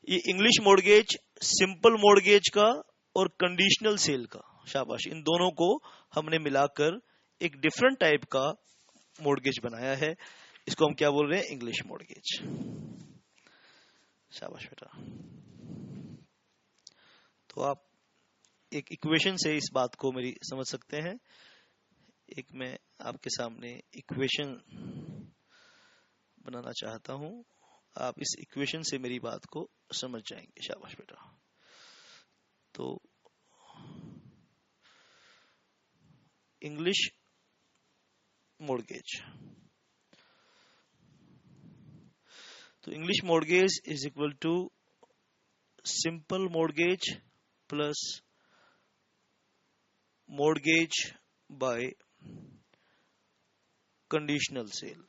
A: ये इंग्लिश मॉर्गेज सिंपल मॉर्गेज का और कंडीशनल सेल का, शाबाश, इन दोनों को हमने मिलाकर एक डिफरेंट टाइप का मॉर्गेज बनाया है। इसको हम क्या बोल रहे हैं? English mortgage. शाबाश बेटा। तो आप एक इक्वेशन से इस बात को मेरी समझ सकते हैं। एक मैं आपके सामने इक्वेशन बनाना चाहता हूं। आप इस इक्वेशन से मेरी बात को समझ जाएंगे। शाबाश बेटा। तो इंग्लिश मॉर्गेज, तो English mortgage is equal to simple mortgage plus mortgage by conditional sale.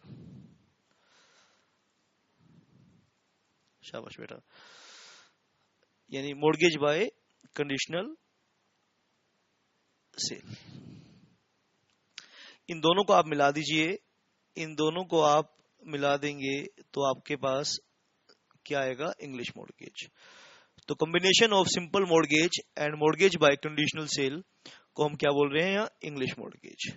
A: शाबाश बेटा। यानी मॉर्गेज बाय कंडीशनल सेल। इन दोनों को आप मिला दीजिए, इन दोनों को आप मिला देंगे तो आपके पास क्या आएगा, इंग्लिश मॉर्गेज। तो combination of simple mortgage and mortgage by conditional cell को हम क्या बोल रहे हैं यहाँ, English mortgage.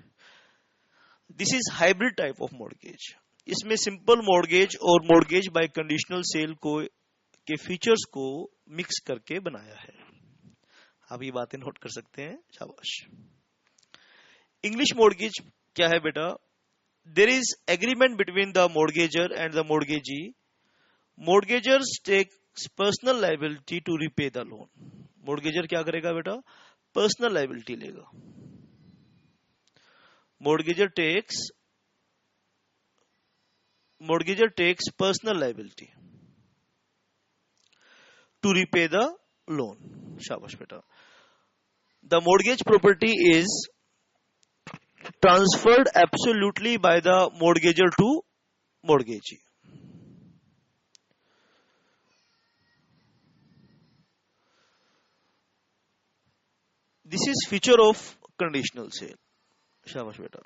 A: This is hybrid type of mortgage. इसमें सिंपल मॉर्गेज और मॉर्गेज बाय कंडीशनल सेल को के फीचर्स को मिक्स करके बनाया है। आप ये बातें नोट कर सकते हैं। शाबाश। इंग्लिश मॉर्गेज क्या है बेटा, there is agreement between the mortgagor and the mortgagee. Mortgagors takes personal liability to repay the loan. Mortgagor क्या करेगा बेटा, पर्सनल लायबिलिटी लेगा। Mortgagor takes personal liability to repay the loan. शाबाश बेटा। The mortgage property is transferred absolutely by the mortgager to mortgagee. This is feature of conditional sale. शाबाश बेटा।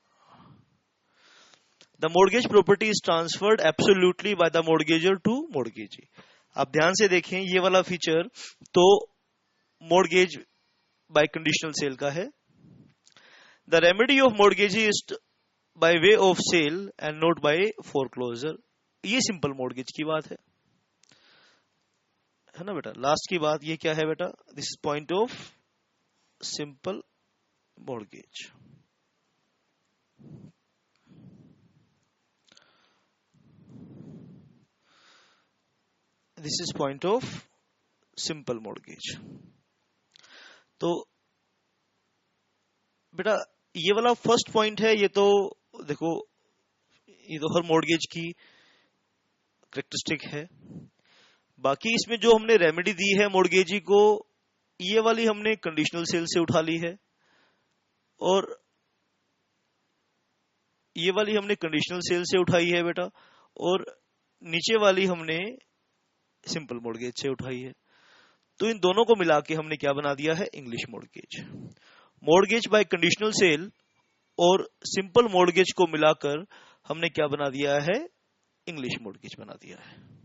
A: The mortgage property is transferred absolutely by the mortgager to mortgagee. आप ध्यान से देखें, ये वाला फीचर तो mortgage by conditional sale का है। The remedy of mortgagee is by way of sale and not by foreclosure. ये सिंपल मॉर्गेज की बात है ना बेटा। लास्ट की बात ये क्या है बेटा, this is point of simple mortgage. This is point of simple mortgage. तो बेटा ये वाला फर्स्ट पॉइंट है, ये तो देखो ये तो हर मॉर्गेज की कैरेक्टरिस्टिक है। बाकी इसमें जो हमने रेमेडी दी है मॉर्गेजी को, ये वाली हमने कंडीशनल सेल से उठा ली है और ये वाली हमने कंडीशनल सेल से उठाई है बेटा, और नीचे वाली हमने सिंपल मॉर्गेज से उठाई है। तो इन दोनों को मिला के हमने क्या बना दिया है, English mortgage. Mortgage by conditional cell और सिंपल मॉर्गेज को मिलाकर हमने क्या बना दिया है, इंग्लिश मॉर्गेज बना दिया है।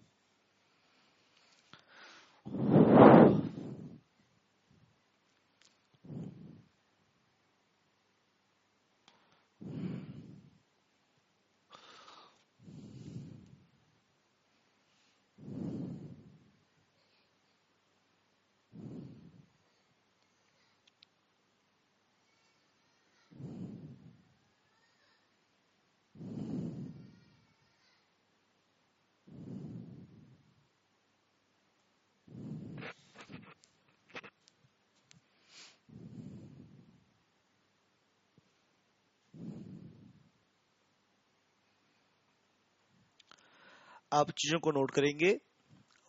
A: आप चीजों को नोट करेंगे।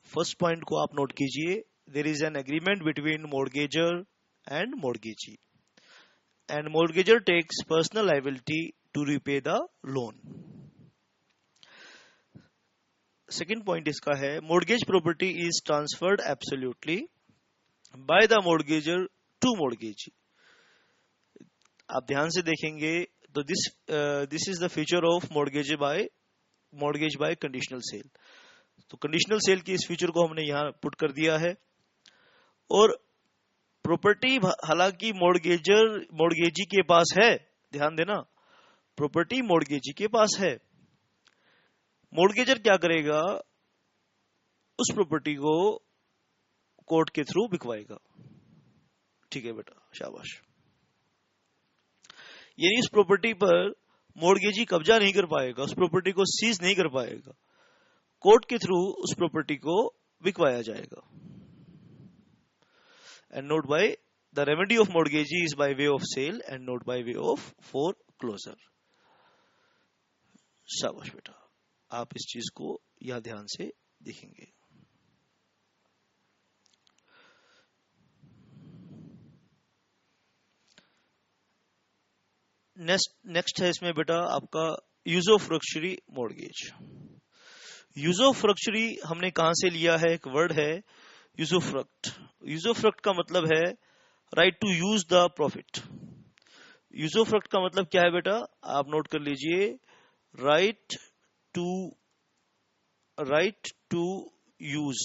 A: फर्स्ट पॉइंट को आप नोट कीजिए, there is an agreement between mortgagor and mortgagee and mortgagor takes personal liability to repay the loan. Second point इसका है, mortgage property is transferred absolutely by the mortgagor to mortgagee. आप ध्यान से देखेंगे तो this is the feature of mortgage by conditional sale. तो conditional sale की इस फीचर को हमने यहां पुट कर दिया है। और प्रॉपर्टी हालांकि मॉर्गेजी के पास है, ध्यान देना, प्रॉपर्टी मॉर्गेजी के पास है। मॉर्गेजर क्या करेगा, उस प्रॉपर्टी को कोर्ट के थ्रू बिकवाएगा। ठीक है बेटा, शाबाश। यानी इस प्रॉपर्टी पर मॉर्गेजी कब्जा नहीं कर पाएगा, उस प्रॉपर्टी को सीज नहीं कर पाएगा। कोर्ट के थ्रू उस प्रॉपर्टी को बिकवाया जाएगा। And not by the remedy of mortgagee is by way of sale and not by way of foreclosure. शाबाश बेटा, आप इस चीज को यहां ध्यान से देखेंगे। नेक्स्ट है इसमें बेटा आपका यूजोफ्रक्चुरी मॉर्गेज। यूजोफ्रक्चुरी हमने कहां से लिया है? एक वर्ड है यूजोफ्रक्ट। यूजोफ्रक्ट का मतलब है right to use the profit. Usufruct का मतलब क्या है बेटा? आप नोट कर लीजिए, right to use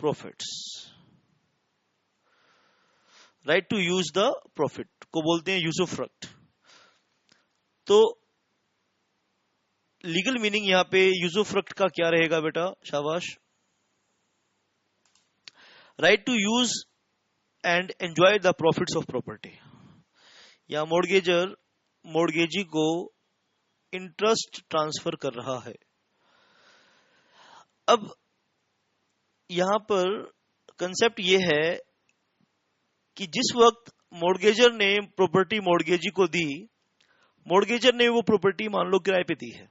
A: profits. Right to use the profit को बोलते हैं यूजोफ्रक्ट। तो लीगल मीनिंग यहां पे यूजोफ्रक्ट का क्या रहेगा बेटा? शाबाश। Right to use and enjoy the profits of property. या मोर्गेजी को इंटरेस्ट ट्रांसफर कर रहा है। अब यहां पर कंसेप्ट यह है कि जिस वक्त मोर्गेजर ने प्रॉपर्टी मोर्गेजी को दी, मोर्गेजर ने वो प्रॉपर्टी मान लो किराए पे दी है,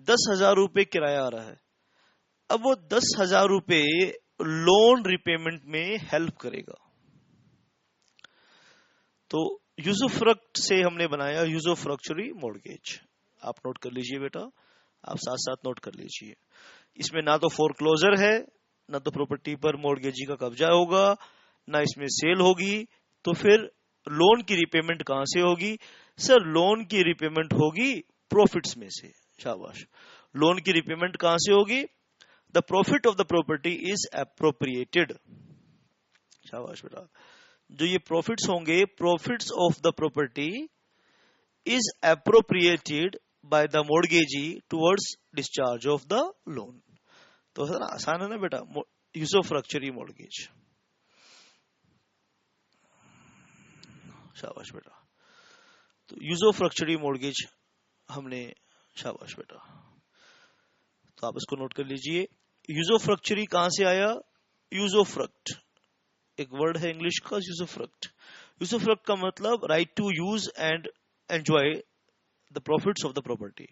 A: 10,000 रुपए किराया आ रहा है। अब वो 10,000 रुपए लोन रिपेमेंट में हेल्प करेगा। तो यूजोफ्रक्ट से हमने बनाया यूजोफ्रक्चुरी मॉर्गेज। आप नोट कर लीजिए बेटा, आप साथ साथ नोट कर लीजिए। इसमें ना तो फोरक्लोजर है, ना तो प्रॉपर्टी पर मॉर्गेजी का कब्जा होगा, ना इसमें सेल होगी। तो फिर लोन की रिपेमेंट कहां से होगी? सर लोन की रिपेमेंट होगी प्रॉफिट्स में से। शाबाश। लोन की रिपेमेंट कहां से होगी? The profit of the property is appropriated. शाबाश बेटा। जो ये प्रॉफिट्स होंगे, profits of the property is appropriated by the mortgagee towards discharge of the loan. तो सर आसान है ना बेटा, यूजोफ्रक्चुरी मॉर्गेज। शाबाश बेटा। तो यूजोफ्रक्चुरी मॉर्गेज हमने, शाबाश बेटा। तो आप इसको नोट कर लीजिए। यूजोफ्रक्चुरी कहां से आया? यूजोफ्रक्ट एक वर्ड है इंग्लिश का, यूजोफ्रक्ट। यूजोफ्रक्ट का मतलब right to use and enjoy the profits of the property.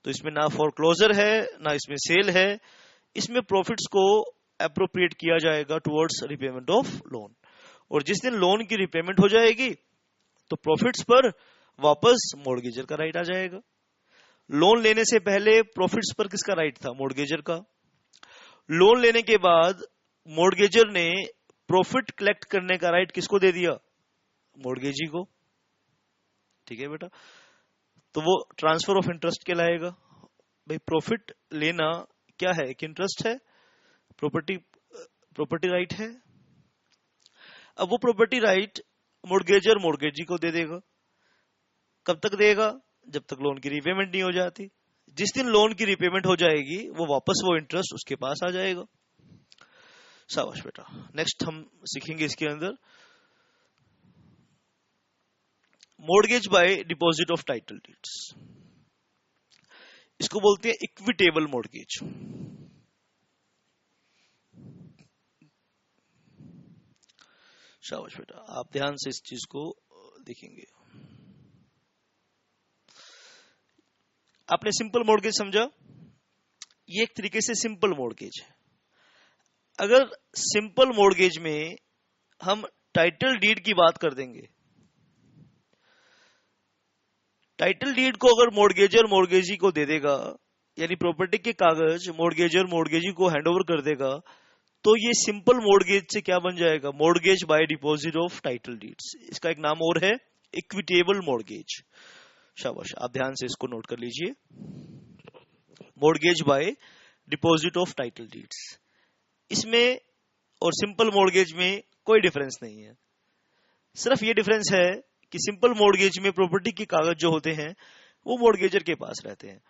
A: तो इसमें ना फोरक्लोजर है, ना इसमें सेल है। इसमें प्रॉफिट्स को एप्रोप्रिएट किया जाएगा टुवर्ड्स रिपेमेंट ऑफ लोन। और जिस दिन लोन की रिपेमेंट हो जाएगी तो प्रॉफिट्स पर वापस मॉर्गेजर का राइट आ जाएगा। लोन लेने से पहले प्रॉफिट्स पर किसका राइट था? मॉर्गेजर का। लोन लेने के बाद मॉर्गेजर ने प्रॉफिट कलेक्ट करने का राइट किसको दे दिया? मॉर्गेजी को। ठीक है बेटा। तो वो ट्रांसफर ऑफ इंटरेस्ट कहलाएगा। भाई प्रॉफिट लेना क्या है? एक इंटरेस्ट है, प्रॉपर्टी राइट है। अब वो प्रॉपर्टी राइट मॉर्गेजर मॉर्गेजी को दे देगा। कब तक देगा? जब तक लोन की रीपेमेंट नहीं हो जाती। जिस दिन लोन की रीपेमेंट हो जाएगी वो वापस वो इंटरेस्ट उसके पास आ जाएगा। शाबाश बेटा। नेक्स्ट हम सीखेंगे इसके अंदर mortgage bye deposit of title deeds. इसको बोलते हैं इक्विटेबल मॉर्गेज। शाबाश बेटा, आप ध्यान से इस चीज को देखेंगे। आपने सिंपल मॉर्गेज समझा? ये एक तरीके से सिंपल मॉर्गेज है। अगर सिंपल मॉर्गेज में हम टाइटल डीड की बात कर देंगे, टाइटल डीड को अगर मॉर्गेजर मॉर्गेजी को दे देगा, यानी प्रॉपर्टी के कागज मॉर्गेजर मॉर्गेजी को हैंडओवर कर देगा, तो ये सिंपल मॉर्गेज से क्या बन जाएगा? Mortgage bye deposit of title deeds. इसका एक नाम और है इक्विटेबल मॉर्गेज। शाबाश, आप ध्यान से इसको नोट कर लीजिए। Mortgage bye deposit of title deeds. इसमें और सिंपल मॉर्गेज में कोई डिफरेंस नहीं है। सिर्फ ये डिफरेंस है कि सिंपल मॉर्गेज में प्रॉपर्टी के कागज जो होते हैं वो मॉर्गेजर के पास रहते हैं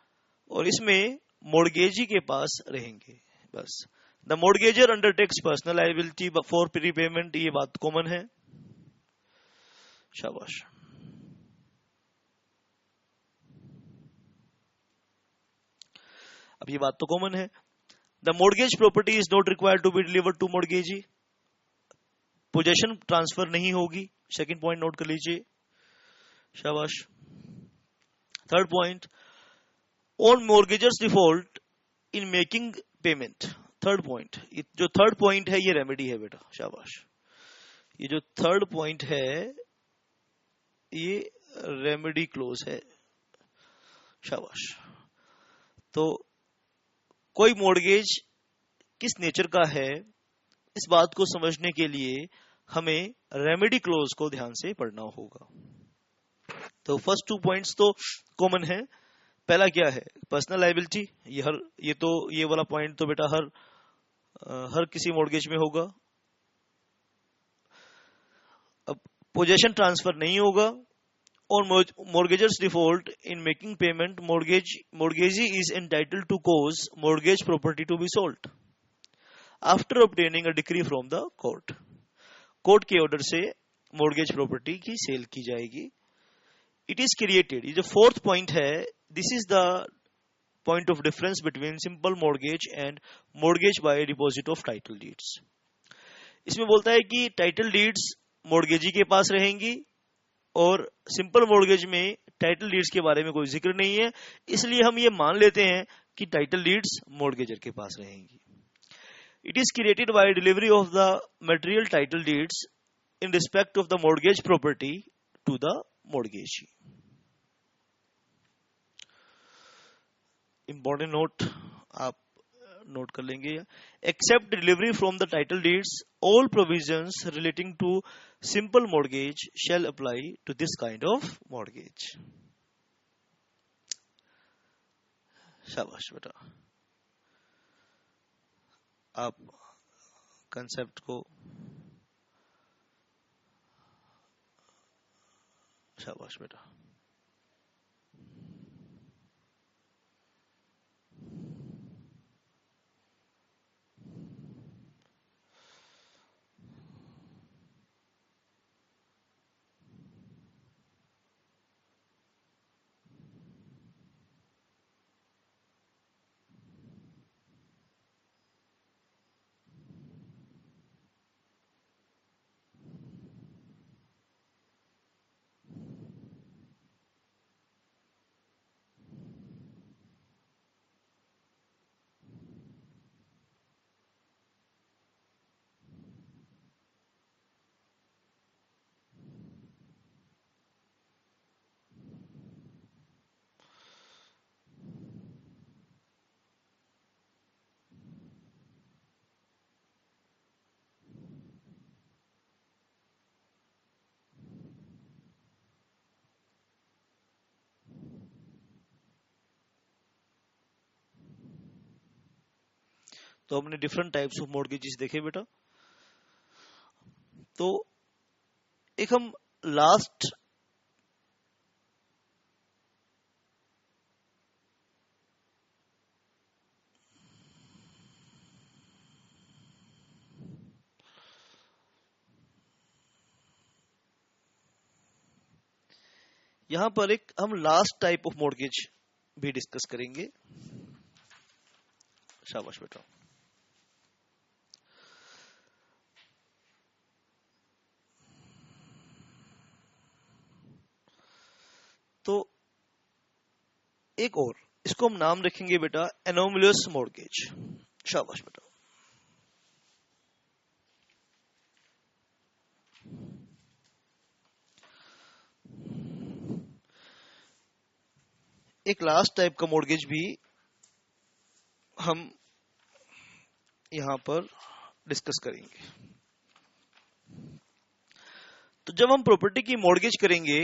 A: और इसमें मॉर्गेजी के पास रहेंगे। बस the mortgagor undertakes personal liability for prepayment, ये बात कॉमन है। शाबाश। अब ये बात तो कॉमन है। The mortgage property is not required to be delivered to mortgagee, possession transfer नहीं होगी। सेकंड पॉइंट नोट कर लीजिए, शाबाश। Third point, on mortgagors default in making payment. Third point, जो थर्ड पॉइंट है ये रेमेडी है बेटा, शाबाश। ये जो थर्ड पॉइंट है ये रेमेडी क्लोज है, शाबाश। तो कोई मॉर्गेज किस नेचर का है, इस बात को समझने के लिए हमें रेमेडी क्लोज को ध्यान से पढ़ना होगा। तो फर्स्ट 2 पॉइंट्स तो कॉमन है। पहला क्या है, पर्सनल लायबिलिटी। ये वाला पॉइंट तो बेटा हर किसी मॉर्गेज में होगा। अब पोजेशन ट्रांसफर नहीं होगा। और mortgagor's default in making payment, mortgagee is entitled to cause mortgage property to be sold after obtaining a decree from the court. Court के ऑर्डर से mortgage property की सेल की जाएगी। It is created, ये जो फोर्थ पॉइंट है, this is the point of difference between simple mortgage and mortgage by deposit of title deeds. इसमें बोलता है कि टाइटल डीड्स mortgagee के पास रहेंगी और सिंपल मॉर्गेज में टाइटल डीड्स के बारे में कोई जिक्र नहीं है, इसलिए हम ये मान लेते हैं कि टाइटल डीड्स मॉर्गेजर के पास रहेंगी। It is created by delivery of the material title deeds in respect of the mortgage property to the mortgagee. Important note आप नोट कर लेंगे। Except delivery from the title deeds, all provisions relating to simple mortgage shall apply to this kind of mortgage. शाबाश बेटा, आप concept को, शाबाश बेटा। तो हमने डिफरेंट टाइप्स ऑफ मॉर्गेजेस देखे बेटा। तो एक हम लास्ट यहां पर एक हम लास्ट टाइप ऑफ मॉर्गेज भी डिस्कस करेंगे। शाबाश बेटा। तो एक और, इसको हम नाम रखेंगे बेटा एनोमलियस मॉर्गेज। शाबाश बेटा। एक लास्ट टाइप का मॉर्गेज भी हम यहां पर डिस्कस करेंगे। तो जब हम प्रॉपर्टी की मॉर्गेज करेंगे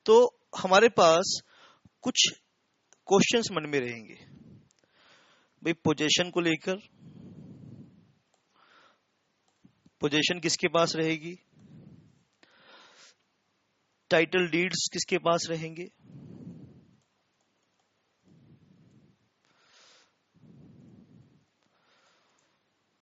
A: तो हमारे पास कुछ क्वेश्चंस मन में रहेंगे भाई। पोजीशन को लेकर, पोजीशन किसके पास रहेगी, टाइटल डीड्स किसके पास रहेंगे,